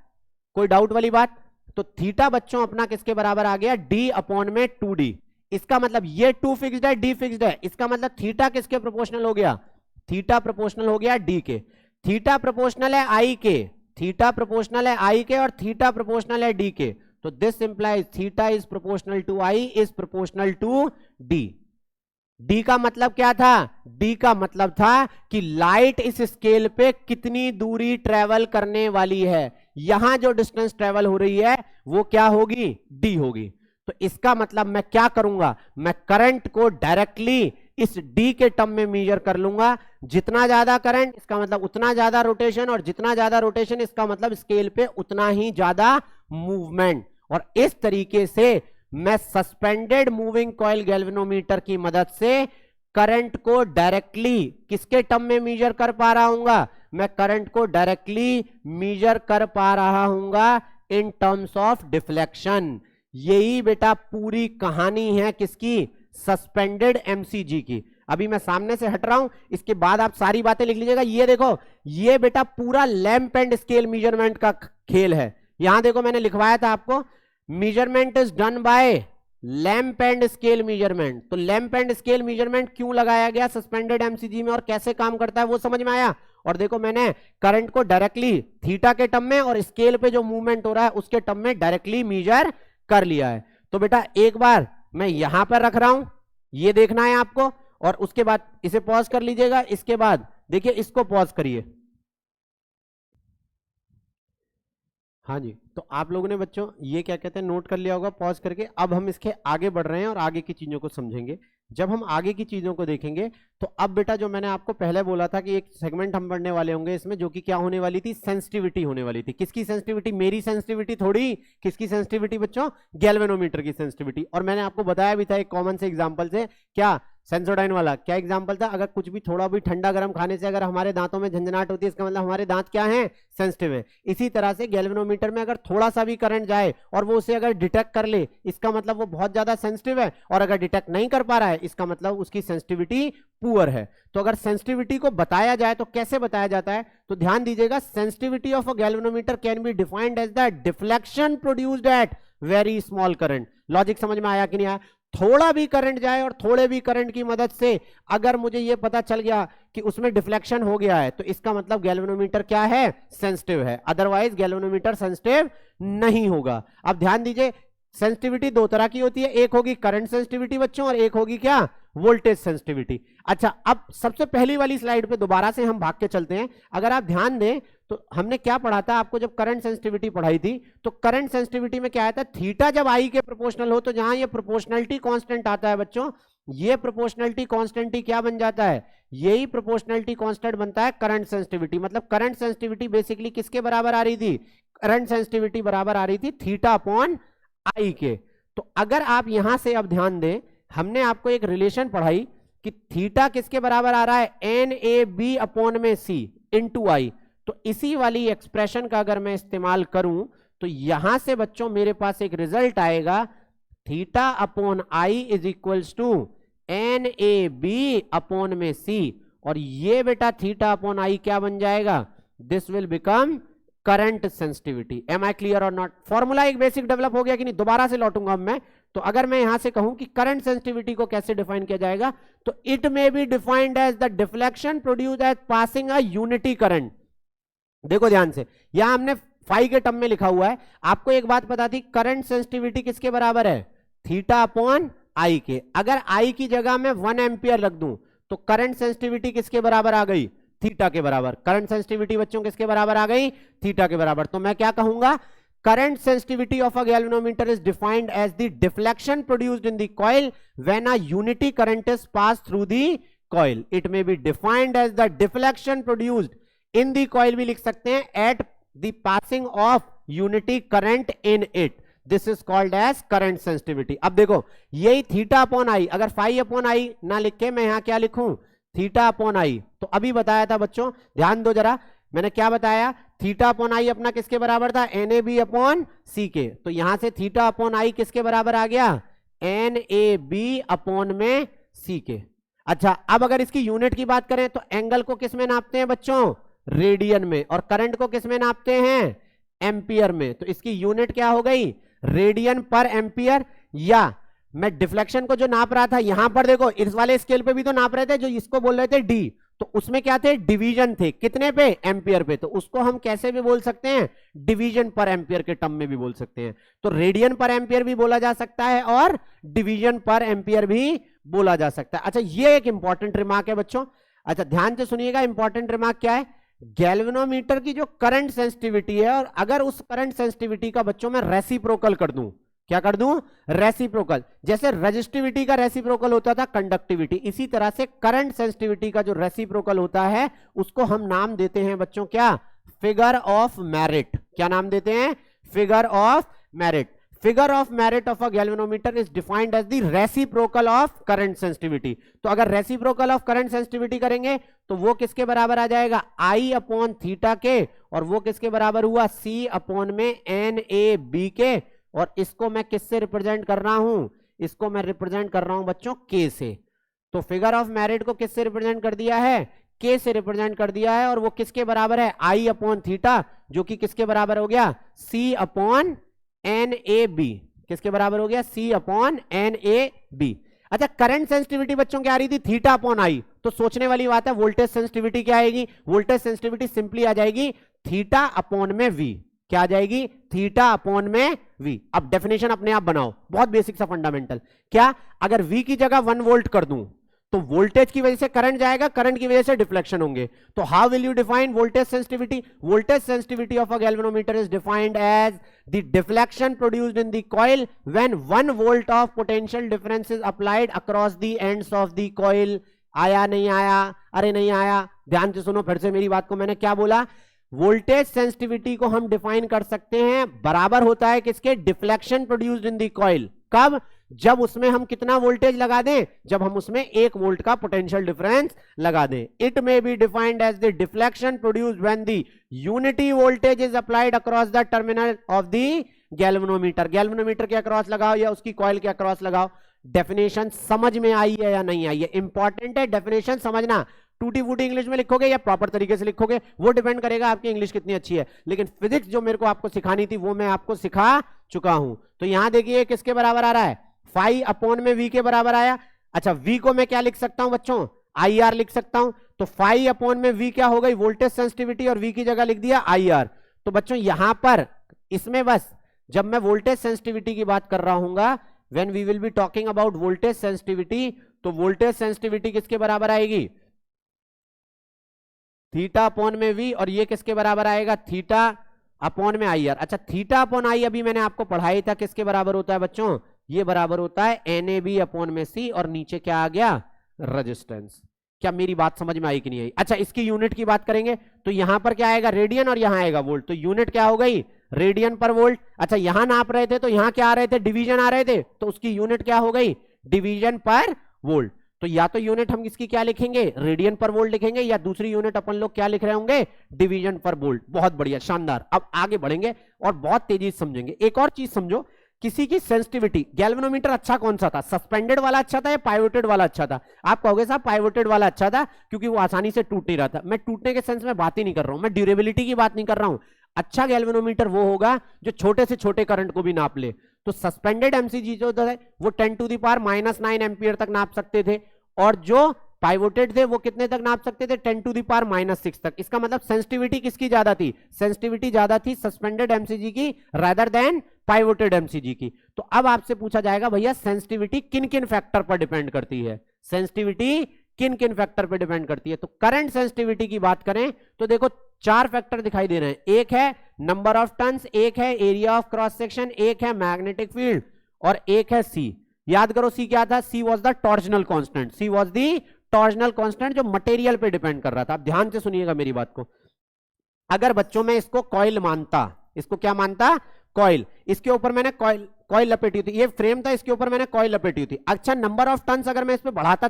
कोई डाउट वाली बात? तो थीटा बच्चों अपना किसके बराबर आ गया? d अपॉन में 2d। इसका मतलब ये 2 फिक्स्ड है, d फिक्स्ड है, इसका मतलब थीटा किसके प्रोपोर्शनल हो गया? थीटा प्रोपोर्शनल हो गया d के। थीटा प्रोपोर्शनल है i के, थीटा प्रोपोर्शनल है i के, और थीटा प्रोपोर्शनल है d के। तो this implies theta is proportional to i is proportional to d। D का मतलब क्या था? डी का मतलब था कि लाइट इस स्केल पे कितनी दूरी ट्रेवल करने वाली है, यहां जो डिस्टेंस ट्रेवल हो रही है वो क्या होगी? डी होगी। तो इसका मतलब मैं क्या करूंगा? मैं करंट को डायरेक्टली इस डी के टर्म में मेजर कर लूंगा। जितना ज्यादा करंट इसका मतलब उतना ज्यादा रोटेशन, और जितना ज्यादा रोटेशन इसका मतलब स्केल पे उतना ही ज्यादा मूवमेंट। और इस तरीके से मैं सस्पेंडेड मूविंग कॉइल गैल्वेनोमीटर की मदद से करंट को डायरेक्टली किसके टर्म में मेजर कर पा रहा हूंगा? मैं करंट को डायरेक्टली मेजर कर पा रहा हूंगा इन टर्म्स ऑफ डिफ्लेक्शन। यही बेटा पूरी कहानी है किसकी? सस्पेंडेड एमसीजी की। अभी मैं सामने से हट रहा हूं, इसके बाद आप सारी बातें लिख लीजिएगा। ये देखो, ये बेटा पूरा लैंप एंड स्केल मेजरमेंट का खेल है। यहां देखो मैंने लिखवाया था आपको, measurement is done by lamp and scale measurement. तो लैंप एंड स्केल मेजरमेंट क्यों लगाया गया सस्पेंडेड एमसीजी में और कैसे काम करता है वो समझ में आया। और देखो मैंने करंट को डायरेक्टली थीटा के टर्म में और स्केल पे जो मूवमेंट हो रहा है उसके टर्म में डायरेक्टली मेजर कर लिया है। तो बेटा एक बार मैं यहां पर रख रहा हूं, ये देखना है आपको, और उसके बाद इसे पॉज कर लीजिएगा। इसके बाद देखिए इसको पॉज करिए। हाँ जी, तो आप लोगों ने बच्चों ये क्या कहते हैं नोट कर लिया होगा पॉज करके। अब हम इसके आगे बढ़ रहे हैं और आगे की चीजों को समझेंगे। जब हम आगे की चीजों को देखेंगे तो अब बेटा जो मैंने आपको पहले बोला था कि एक सेगमेंट हम पढ़ने वाले होंगे इसमें, जो कि क्या होने वाली थी, सेंसिटिविटी होने वाली थी। किसकी सेंसिटिविटी? मेरी सेंसिटिविटी थोड़ी, किसकी सेंसिटिविटी बच्चों? गैल्वेनोमीटर की सेंसिटिविटी। और मैंने आपको बताया भी था एक कॉमन से एग्जांपल से, क्या सेंसोडाइन वाला। क्या एग्जांपल था? अगर कुछ भी थोड़ा भी ठंडा गर्म खाने से अगर हमारे दांतों में झंझनाहट होती है, इसका मतलब हमारे दांत क्या हैं? सेंसिटिव है। इसी तरह से गैल्वेनोमीटर में अगर थोड़ा सा भी करंट जाए और वो उसे अगर डिटेक्ट कर ले, इसका मतलब वो बहुत ज्यादा सेंसिटिव है, और अगर डिटेक्ट नहीं कर पा रहा है इसका मतलब उसकी सेंसिटिविटी पुअर है। तो अगर सेंसिटिविटी को बताया जाए तो कैसे बताया जाता है? तो ध्यान दीजिएगा, sensitivity of a galvanometer can be defined as the deflection produced at very small current. Logic समझ में आया कि नहीं आया? थोड़ा भी करंट जाए और थोड़े भी करंट की मदद से अगर मुझे यह पता चल गया कि उसमें डिफ्लेक्शन हो गया है तो इसका मतलब गैल्वेनोमीटर क्या है? सेंसिटिव है। अदरवाइज गैल्वेनोमीटर सेंसिटिव नहीं होगा। अब ध्यान दीजिए, सेंसिटिविटी दो तरह की होती है, एक होगी करंट सेंसिटिविटी बच्चों और एक होगी क्या? Voltage sensitivity. अच्छा, अब सबसे पहली वाली स्लाइड पे दोबारा से हम भाग के चलते हैं। अगर आप ध्यान दें तो हमने क्या पढ़ा था आपको जब करंट सेंसिटिविटी पढ़ाई थी, तो करंट सेंसिटिविटी में क्या आया था? थीटा जब आई के प्रोपोर्शनल हो तो जहां ये प्रोपोर्शनलिटी कांस्टेंट आता है बच्चों, ये प्रोपोर्शनलिटी कांस्टेंट ही क्या बन जाता है? यही प्रोपोर्शनलिटी कांस्टेंट बनता है करंट सेंसिटिविटी। मतलब करंट सेंसिटिविटी बेसिकली किसके बराबर आ रही थी? करंट सेंसिटिविटी बराबर आ रही थी थीटा अपॉन आई के। तो अगर आप यहां से अब ध्यान दें, हमने आपको एक रिलेशन पढ़ाई कि थीटा किसके बराबर आ रहा है? एन ए बी अपॉन में सी इंटू आई। तो इसी वाली एक्सप्रेशन का अगर मैं इस्तेमाल करूं तो यहां से बच्चों मेरे पास एक रिजल्ट आएगा, theta upon I is equals to N A B upon में सी। और ये बेटा थीटा अपॉन आई क्या बन जाएगा? This will become current sensitivity. Am I clear और नॉट? फॉर्मूला एक बेसिक डेवलप हो गया कि नहीं? दोबारा से लौटूंगा अब मैं। तो अगर मैं यहां से कहूं कि करंट सेंसिटिविटी को कैसे डिफाइन किया जाएगा, तो it may be defined as the deflection produced as passing a unity current. देखो ध्यान से, यहां हमने फाई के टर्म में लिखा हुआ है। आपको एक बात पता थी, करंट सेंसिटिविटी किसके बराबर है? थीटा अपॉन आई के। अगर आई की जगह में 1 एम्पियर रख दूं तो करंट सेंसिटिविटी किसके बराबर आ गई? थीटा के बराबर। करंट सेंसिटिविटी बच्चों किसके बराबर आ गई? थीटा के बराबर। तो मैं क्या कहूंगा? Current sensitivity of a galvanometer is defined as the deflection produced in the coil when a unity current is pass through the coil. It may be defined as the deflection produced in the coil भी लिख सकते हैं at the passing of unity current in it. This is called as current sensitivity. अब देखो, यही थीटा अपॉन आई, अगर फाई अपॉन आई ना लिख के मैं यहां क्या लिखूं? थीटा अपॉन आई। तो अभी बताया था बच्चों, ध्यान दो जरा, मैंने क्या बताया? थीटा अपॉन आई अपना किसके बराबर था? एन ए बी अपॉन सी के। तो यहां से थीटा अपॉन आई किसके बराबर आ गया? एन ए बी अपॉन में सी के। अच्छा, अब अगर इसकी यूनिट की बात करें तो एंगल को किस में नापते हैं बच्चों? रेडियन में। और करंट को किस में नापते हैं? एम्पियर में। तो इसकी यूनिट क्या हो गई? रेडियन पर एम्पियर। या मैं डिफ्लेक्शन को जो नाप रहा था यहां पर देखो, इस वाले स्केल पे भी तो नाप रहे थे, जो इसको बोल रहे थे डी, तो उसमें क्या थे? डिवीजन थे। कितने पे? एम्पियर पे। तो उसको हम कैसे भी बोल सकते हैं? डिवीजन पर एम्पियर के टर्म में भी बोल सकते हैं। तो रेडियन पर एम्पियर भी बोला जा सकता है और डिवीजन पर एम्पियर भी बोला जा सकता है। अच्छा, ये एक इंपॉर्टेंट रिमार्क है बच्चों। अच्छा, ध्यान से सुनिएगा, इंपॉर्टेंट रिमार्क क्या है? गैल्वेनोमीटर की जो करंट सेंसिटिविटी है, और अगर उस करंट सेंसिटिविटी का बच्चों में रेसिप्रोकल कर दूं, क्या कर दूं? रेसिप्रोकल। जैसे रेजिस्टिविटी का रेसिप्रोकल होता था कंडक्टिविटी, इसी तरह से करंट सेंसिटिविटी का जो रेसिप्रोकल होता है उसको हम नाम देते हैं बच्चों क्या? Figure of merit. क्या नाम देते हैं? Figure of merit. Figure of merit of a galvanometer is defined as the reciprocal of current sensitivity. तो अगर रेसिप्रोकल ऑफ करंट सेंसिटिविटी करेंगे तो वो किसके बराबर आ जाएगा? आई अपॉन थीटा के। और वो किसके बराबर हुआ? सी अपॉन में एन ए बी के। और इसको मैं किससे रिप्रेजेंट कर रहा हूं? इसको मैं रिप्रेजेंट कर रहा हूं बच्चों के से। तो फिगर ऑफ मेरिट को किससे रिप्रेजेंट कर दिया है? के से रिप्रेजेंट कर दिया है। और वो किसके बराबर है? आई अपॉन थीटा, जो कि किसके बराबर हो गया? सी अपॉन एन ए बी। किसके बराबर हो गया? सी अपॉन एन ए बी। अच्छा करंट सेंसिटिविटी बच्चों क्या आ रही थी, थीटा अपॉन आई, तो सोचने वाली बात है वोल्टेज सेंसिटिविटी क्या आएगी, वोल्टेज सेंसिटिविटी सिंपली आ जाएगी थीटा अपॉन में वी, क्या आ जाएगी, थीटा अपॉन में वी। अब डेफिनेशन अपने आप बनाओ, बहुत बेसिक सा फंडामेंटल, क्या अगर वी की जगह 1 वोल्ट कर दूं तो वोल्टेज की वजह से करंट जाएगा, करंट की वजह से डिफ्लेक्शन होंगे, तो how will you define voltage sensitivity, voltage sensitivity of a galvanometer is defined as the deflection produced in the coil when 1 volt of potential difference is applied across the ends of the coil. आया नहीं आया, अरे नहीं आया, ध्यान से सुनो फिर से मेरी बात को, मैंने क्या बोला, वोल्टेज सेंसिटिविटी को हम डिफाइन कर सकते हैं बराबर होता है किसके, deflection produced in the coil, कब, जब उसमें हम कितना वोल्टेज लगा दें, जब हम उसमें 1 वोल्ट का पोटेंशियल डिफरेंस लगा दें। It may be defined as the deflection produced when the unity voltage is applied across the terminal of the galvanometer, galvanometer के अक्रॉस लगाओ या उसकी कॉइल के अक्रॉस लगाओ। डेफिनेशन समझ में आई है या नहीं आई है, इंपॉर्टेंट है डेफिनेशन समझना। टूटी फूटी इंग्लिश में लिखोगे या प्रॉपर तरीके से लिखोगे वो डिपेंड करेगा आपकी इंग्लिश कितनी अच्छी है, लेकिन फिजिक्स जो मेरे को आपको सिखानी थी वो मैं आपको सिखा चुका हूं। तो यहां देखिए किसके बराबर आ रहा है, फाई अपॉन में वी के बराबर आया। अच्छा वी को मैं क्या लिख सकता हूं बच्चों, आई आर लिख सकता हूं, तो फाई अपॉन में वी क्या हो गई, वोल्टेज सेंसिटिविटी, और वी की जगह लिख दिया आई आर। तो बच्चों यहां पर इसमें बस जब मैं वोल्टेज सेंसिटिविटी की बात कर रहा हूंगा, when we will be talking about voltage sensitivity, तो वोल्टेज सेंसिटिविटी किसके बराबर आएगी, थीटा अपॉन में वी, और ये किसके बराबर आएगा, थीटा अपॉन में आई आर। अच्छा थीटा अपॉन आई अभी मैंने आपको पढ़ाई था किसके बराबर होता है बच्चों, ये बराबर होता है NAB अपॉन में C, और नीचे क्या आ गया, रेजिस्टेंस। क्या मेरी बात समझ में आई कि नहीं आई। अच्छा इसकी यूनिट की बात करेंगे तो यहां पर क्या आएगा, रेडियन, और यहां आएगा वोल्ट, तो यूनिट क्या हो गई, रेडियन पर वोल्ट। अच्छा यहां नाप रहे थे तो यहां क्या आ रहे थे, डिवीजन आ रहे थे, तो उसकी यूनिट क्या हो गई, डिवीजन पर वोल्ट। तो या तो यूनिट हम इसकी क्या लिखेंगे, रेडियन पर वोल्ट लिखेंगे, या दूसरी यूनिट अपन लोग क्या लिख रहे होंगे, डिवीजन पर वोल्ट। बहुत बढ़िया, शानदार। अब आगे बढ़ेंगे और बहुत तेजी से समझेंगे। एक और चीज समझो, किसी की सेंसिटिविटी, गैल्वेनोमीटर अच्छा कौन सा था, सस्पेंडेड वाला अच्छा था या पाइवोटेड वाला अच्छा था। आप कहोगे साहब पाइवोटेड वाला अच्छा था क्योंकि वो आसानी से टूट नहीं रहा था। मैं टूटने के सेंस में बात ही नहीं कर रहा हूं, मैं ड्यूरेबिलिटी की बात नहीं कर रहा हूं। अच्छा गैल्वेनोमीटर वो होगा जो छोटे से छोटे करंट को भी नाप ले। तो सस्पेंडेड एमसीजी जो होता है वो 10 टू द पावर -9 एम्पियर तक नाप सकते थे, और जो पाइवोटेड थे वो कितने तक नाप सकते थे, 10 टू द पावर -6 तक। इसका मतलब सेंसिटिविटी किसकी ज्यादा थी, सेंसिटिविटी ज्यादा थी सस्पेंडेड एमसीजी की रादर देन पाइवोटेड एमसीजी की। तो अब आपसे पूछा जाएगा भैया सेंसिटिविटी किन किन फैक्टर पर डिपेंड करती है, सेंसिटिविटी किन किन फैक्टर पर डिपेंड करती है। तो करंट सेंसिटिविटी की बात करें तो देखो 4 फैक्टर दिखाई दे रहे हैं, एक है नंबर ऑफ टर्न्स, एक है एरिया ऑफ क्रॉस सेक्शन, एक है मैग्नेटिक फील्ड, और एक है सी। याद करो सी क्या था, C was the torsional constant, C was the torsional constant जो मटेरियल पे डिपेंड कर रहा था। अब ध्यान से सुनिएगा मेरी बात को, अगर बच्चों में इसको कॉइल मानता, इसको क्या मानता, कॉइल, इसके ऊपर मैंने कॉइल लपेटी थी, ये फ्रेम था, इसके ऊपर मैंने कॉइल लपेटी थी। अच्छा नंबर ऑफ टर्न्स अगर मैं इस पे बढ़ाता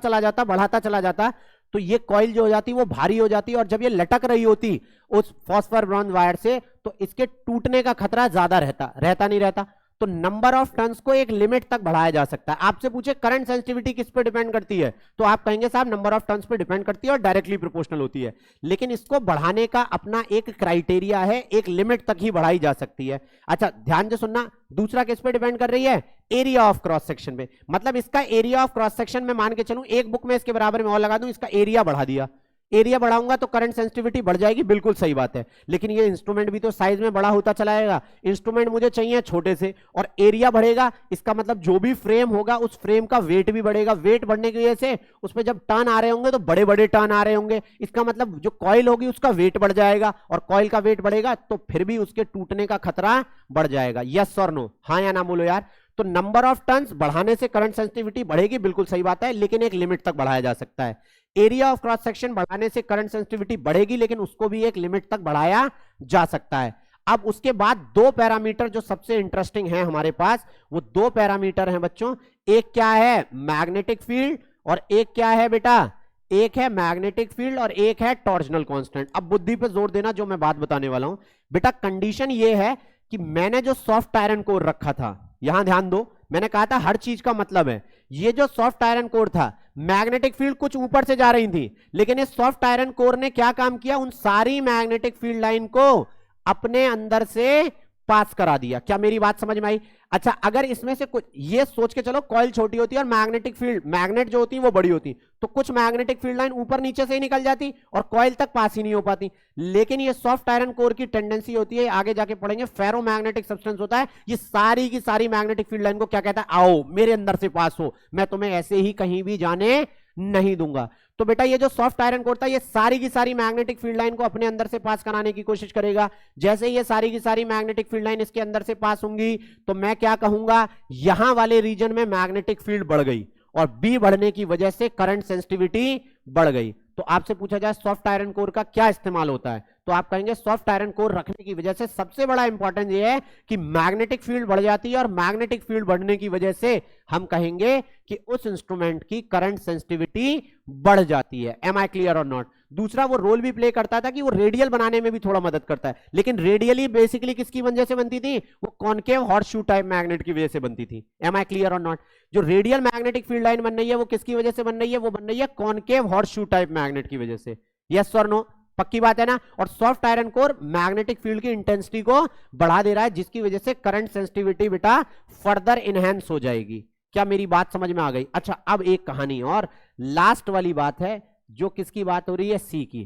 चला जाता तो ये कॉइल जो हो जाती वो भारी हो जाती, और जब ये लटक रही होती उस फॉस्फर ब्रॉन्ज वायर से तो इसके टूटने का खतरा ज्यादा रहता नहीं रहता। तो नंबर ऑफ टर्न्स को एक लिमिट तक बढ़ाया जा सकता है। आपसे पूछे करंट सेंसिटिविटी किस पे डिपेंड करती है, तो आप कहेंगे साहब नंबर ऑफ टर्न्स पे डिपेंड करती है और डायरेक्टली प्रोपोर्शनल होती है, लेकिन इसको बढ़ाने का अपना एक क्राइटेरिया है, एक लिमिट तक ही बढ़ाई जा सकती है। अच्छा ध्यान से सुनना, दूसरा किस पे डिपेंड कर रही है, एरिया ऑफ क्रॉस सेक्शन पे। मतलब इसका एरिया ऑफ क्रॉस सेक्शन में मान के चलूं, एक बुक में इसके बराबर में और लगा दूं, इसका एरिया बढ़ा दिया, एरिया बढ़ाऊंगा तो करंट सेंसिटिविटी बढ़ जाएगी, बिल्कुल सही बात है, लेकिन ये इंस्ट्रूमेंट भी तो साइज में बड़ा होता चला जाएगा। इंस्ट्रूमेंट मुझे चाहिए छोटे से, और एरिया बढ़ेगा, इसका मतलब जो भी फ्रेम होगा उस फ्रेम का वेट भी बढ़ेगा। वेट बढ़ने की वजह से उस पर जब टर्न आ रहे होंगे तो बड़े बड़े टर्न आ रहे होंगे, इसका मतलब जो कॉइल होगी उसका वेट बढ़ जाएगा, और कॉइल का वेट बढ़ेगा तो फिर भी उसके टूटने का खतरा बढ़ जाएगा। यस और नो, हाँ या ना बोलो यार। तो नंबर ऑफ टर्न्स बढ़ाने से करंट सेंसिटिविटी बढ़ेगी, बिल्कुल सही बात है, लेकिन एक लिमिट तक बढ़ाया जा सकता है। एरिया ऑफ क्रॉस सेक्शन बढ़ाने से करंट सेंसिटिविटी बढ़ेगी, लेकिन उसको भी एक लिमिट तक बढ़ाया जा सकता है। अब उसके बाद 2 पैरामीटर जो सबसे इंटरेस्टिंग है हमारे पास, वो 2 पैरामीटर हैं बच्चों। एक क्या है, मैग्नेटिक फील्ड, और एक क्या है बेटा, एक है मैग्नेटिक फील्ड और एक है टॉर्जनल कांस्टेंट। अब बुद्धि पे जोर देना, जो मैं बात बताने वाला हूं बेटा, कंडीशन ये है कि मैंने जो सॉफ्ट आयरन कोर रखा था, यहां ध्यान दो, मैंने कहा था हर चीज का मतलब है, ये जो सॉफ्ट आयरन कोर था, मैग्नेटिक फील्ड कुछ ऊपर से जा रही थी, लेकिन इस सॉफ्ट आयरन कोर ने क्या काम किया, उन सारी मैग्नेटिक फील्ड लाइन को अपने अंदर से पास करा दिया। क्या मेरी बात समझ में आई? अच्छा, अगर इसमें से कुछ, ये सोच के चलो कॉइल छोटी होती है और मैग्नेटिक फील्ड, मैग्नेट जो होती है वो बड़ी होती, तो कुछ मैग्नेटिक फील्ड लाइन ऊपर नीचे से ही निकल जाती और कॉइल तक पास ही नहीं हो पाती। लेकिन ये सॉफ्ट आयरन कोर की टेंडेंसी होती है, आगे जाके पढ़ेंगे, फेरोमैग्नेटिक सब्सटेंस होता है, ये सारी की सारी मैग्नेटिक फील्ड लाइन को क्या कहता है, आओ मेरे अंदर से पास हो, मैं तुम्हें ऐसे ही कहीं भी जाने नहीं दूंगा। तो बेटा ये जो सॉफ्ट आयरन कोर था, ये सारी की सारी मैग्नेटिक फील्ड लाइन को अपने अंदर से पास कराने की कोशिश करेगा। जैसे ये सारी की सारी मैग्नेटिक फील्ड लाइन इसके अंदर से पास होंगी, तो मैं क्या कहूंगा, यहां वाले रीजन में मैग्नेटिक फील्ड बढ़ गई और बी बढ़ने की वजह से करंट सेंसिटिविटी बढ़ गई। तो आपसे पूछा जाए सॉफ्ट आयरन कोर का क्या इस्तेमाल होता है, तो आप कहेंगे सॉफ्ट आयरन कोर रखने की वजह से सबसे बड़ा इंपॉर्टेंट ये है कि मैग्नेटिक फील्ड बढ़ जाती है, और मैग्नेटिक फील्ड बढ़ने की वजह से हम कहेंगे कि उस इंस्ट्रूमेंट की करंट सेंसिटिविटी बढ़ जाती है। एम आई क्लियर और नॉट? दूसरा, वो रोल भी प्ले करता था कि वो रेडियल बनाने में भी थोड़ा मदद करता है, लेकिन रेडियली बेसिकली किसकी वजह से बनती थी, वो कॉनकेव हॉर्सशू टाइप मैग्नेट की वजह से बनती थी। एम आई क्लियर और नॉट? जो रेडियल मैग्नेटिक फील्ड लाइन बन रही है वो किसकी वजह से बन रही है, वो बन रही है कॉनकेव हॉर्सशू टाइप मैग्नेट की वजह से। यस और नो? पक्की बात है ना? और soft iron core magnetic field की इंटेंसिटी को बढ़ा दे रहा है, जिसकी वजह से करंट सेंसिटिविटी बेटा फर्दर इनहेंस हो जाएगी। क्या मेरी बात समझ में आ गई? अच्छा, अब एक कहानी और, लास्ट वाली बात है, जो किसकी बात हो रही है, सी की,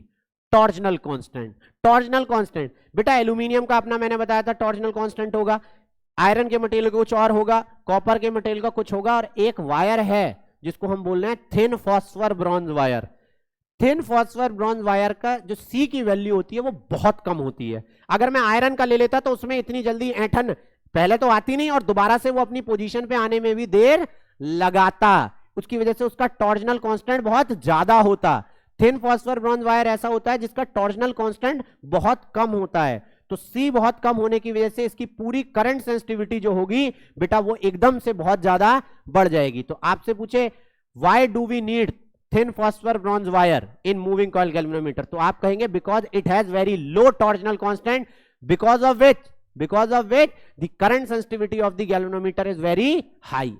टॉर्जनल कांस्टेंट। टॉर्जनल कांस्टेंट बेटा एल्यूमिनियम का अपना मैंने बताया था टॉर्जनल कांस्टेंट होगा, आयरन के मटेरियल का कुछ और होगा, कॉपर के मटेरियल का कुछ होगा, और एक वायर है जिसको हम बोल रहे हैं thin phosphor bronze wire. Thin phosphor bronze wire का जो सी की वैल्यू होती है वो बहुत कम होती है। अगर मैं आयरन का ले लेता तो उसमें इतनी जल्दी ऐंठन पहले तो आती नहीं, और दोबारा से वो अपनी पोजीशन पे आने में भी देर लगाता, उसकी वजह से उसका टॉर्जनल कांस्टेंट बहुत ज्यादा होता। थिन फॉस्फर ब्रॉन्ज वायर ऐसा होता है जिसका टॉर्जनल कांस्टेंट बहुत कम होता है, तो सी बहुत कम होने की वजह से इसकी पूरी करंट सेंसिटिविटी जो होगी बेटा वो एकदम से बहुत ज्यादा बढ़ जाएगी। तो आपसे पूछे why do we need thin phosphor bronze wire in moving coil galvanometer, तो आप कहेंगे because it has very low torsional constant, because of which the current sensitivity of the galvanometer is very high.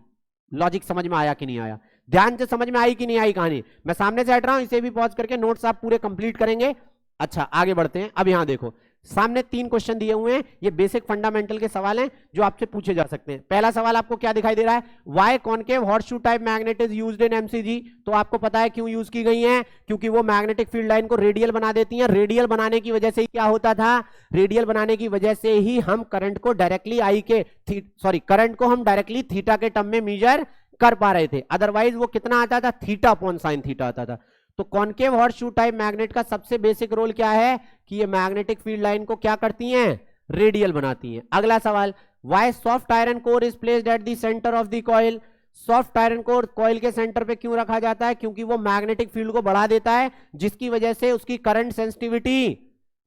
Logic समझ में आया कि नहीं आया? ध्यान से समझ में आई कि नहीं आई कहानी? मैं सामने से हट रहा हूं, इसे भी पॉज करके नोट्स आप पूरे कंप्लीट करेंगे। अच्छा, आगे बढ़ते हैं। अब यहां देखो, सामने 3 क्वेश्चन दिए हुए हैं, ये बेसिक फंडामेंटल के सवाल हैं जो आपसे पूछे जा सकते हैं। पहला सवाल आपको क्या दिखाई दे रहा है, why concave horseshoe type magnet is used in MCG. तो आपको पता है क्यों यूज की गई है, क्योंकि वो मैग्नेटिक फील्ड लाइन को रेडियल बना देती हैं। रेडियल बनाने की वजह से ही क्या होता था, रेडियल बनाने की वजह से ही हम करंट को डायरेक्टली करंट को हम डायरेक्टली थीटा के टर्म में मेजर कर पा रहे थे, अदरवाइज वो कितना आता था, थीटा अपॉन साइन थीटा आता था। तो कॉनकेव हॉर्सशू टाइप मैग्नेट का सबसे बेसिक रोल क्या है कि ये मैग्नेटिक फील्ड लाइन को क्या करती हैं, रेडियल बनाती हैं। अगला सवाल, why soft iron core is placed at the centre of the coil. Soft iron core coil के सेंटर पे क्यों रखा जाता है, क्योंकि वो मैग्नेटिक फील्ड को बढ़ा देता है, जिसकी वजह से उसकी करंट सेंसिटिविटी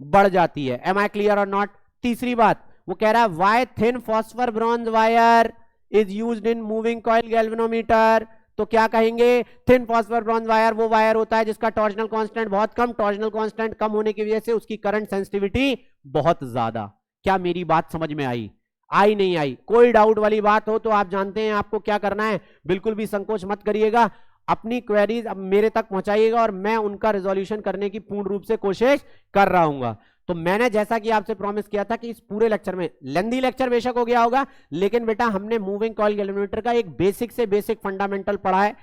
बढ़ जाती है। एम आई क्लियर और नॉट? तीसरी बात, वो कह रहा है why thin phosphor bronze wire is used in moving coil galvanometer. तो क्या कहेंगे, थिन फॉस्फर ब्रॉन्ज वायर वो वायर होता है जिसका टॉर्जनल कांस्टेंट बहुत कम, टॉर्जनल कांस्टेंट कम होने की वजह से उसकी करंट सेंसिटिविटी बहुत ज्यादा। क्या मेरी बात समझ में आई? आई नहीं आई? कोई डाउट वाली बात हो तो आप जानते हैं आपको क्या करना है, बिल्कुल भी संकोच मत करिएगा, अपनी क्वेरीज अब मेरे तक पहुंचाइएगा और मैं उनका रिजोल्यूशन करने की पूर्ण रूप से कोशिश कर रहा हूं। तो मैंने जैसा कि आपसे प्रॉमिस किया था कि इस पूरे लेक्चर में, लेंदी लेक्चर बेशक हो गया होगा, लेकिन बेटा हमने मूविंग कॉइल गैल्वेनोमीटर का एक बेसिक से बेसिक फंडामेंटल पढ़ा है।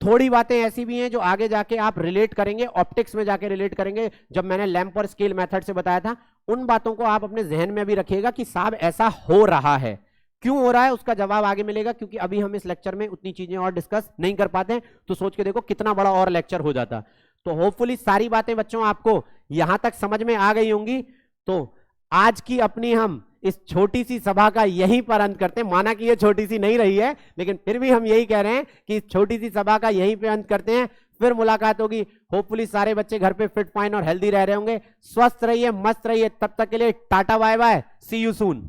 थोड़ी बातें ऐसी भी हैं जो आगे जाके आप रिलेट करेंगे, ऑप्टिक्स में जाके रिलेट करेंगे। जब मैंने लैंप और स्केल मेथड से बताया था, उन बातों को आप अपने जहन में भी रखिएगा कि साहब ऐसा हो रहा है, क्यों हो रहा है उसका जवाब आगे मिलेगा, क्योंकि अभी हम इस लेक्चर में उतनी चीजें और डिस्कस नहीं कर पाते हैं। तो सोच के देखो कितना बड़ा और लेक्चर हो जाता। तो होपफुली सारी बातें बच्चों आपको यहां तक समझ में आ गई होंगी। तो आज की अपनी हम इस छोटी सी सभा का यहीं पर अंत करते हैं। माना कि ये छोटी सी नहीं रही है, लेकिन फिर भी हम यही कह रहे हैं कि इस छोटी सी सभा का यहीं पे अंत करते हैं। फिर मुलाकात होगी, होपफुली सारे बच्चे घर पे फिट फाइन और हेल्दी रह रहे होंगे। स्वस्थ रहिए, मस्त रहिए, तब तक के लिए tata bye bye, see you soon.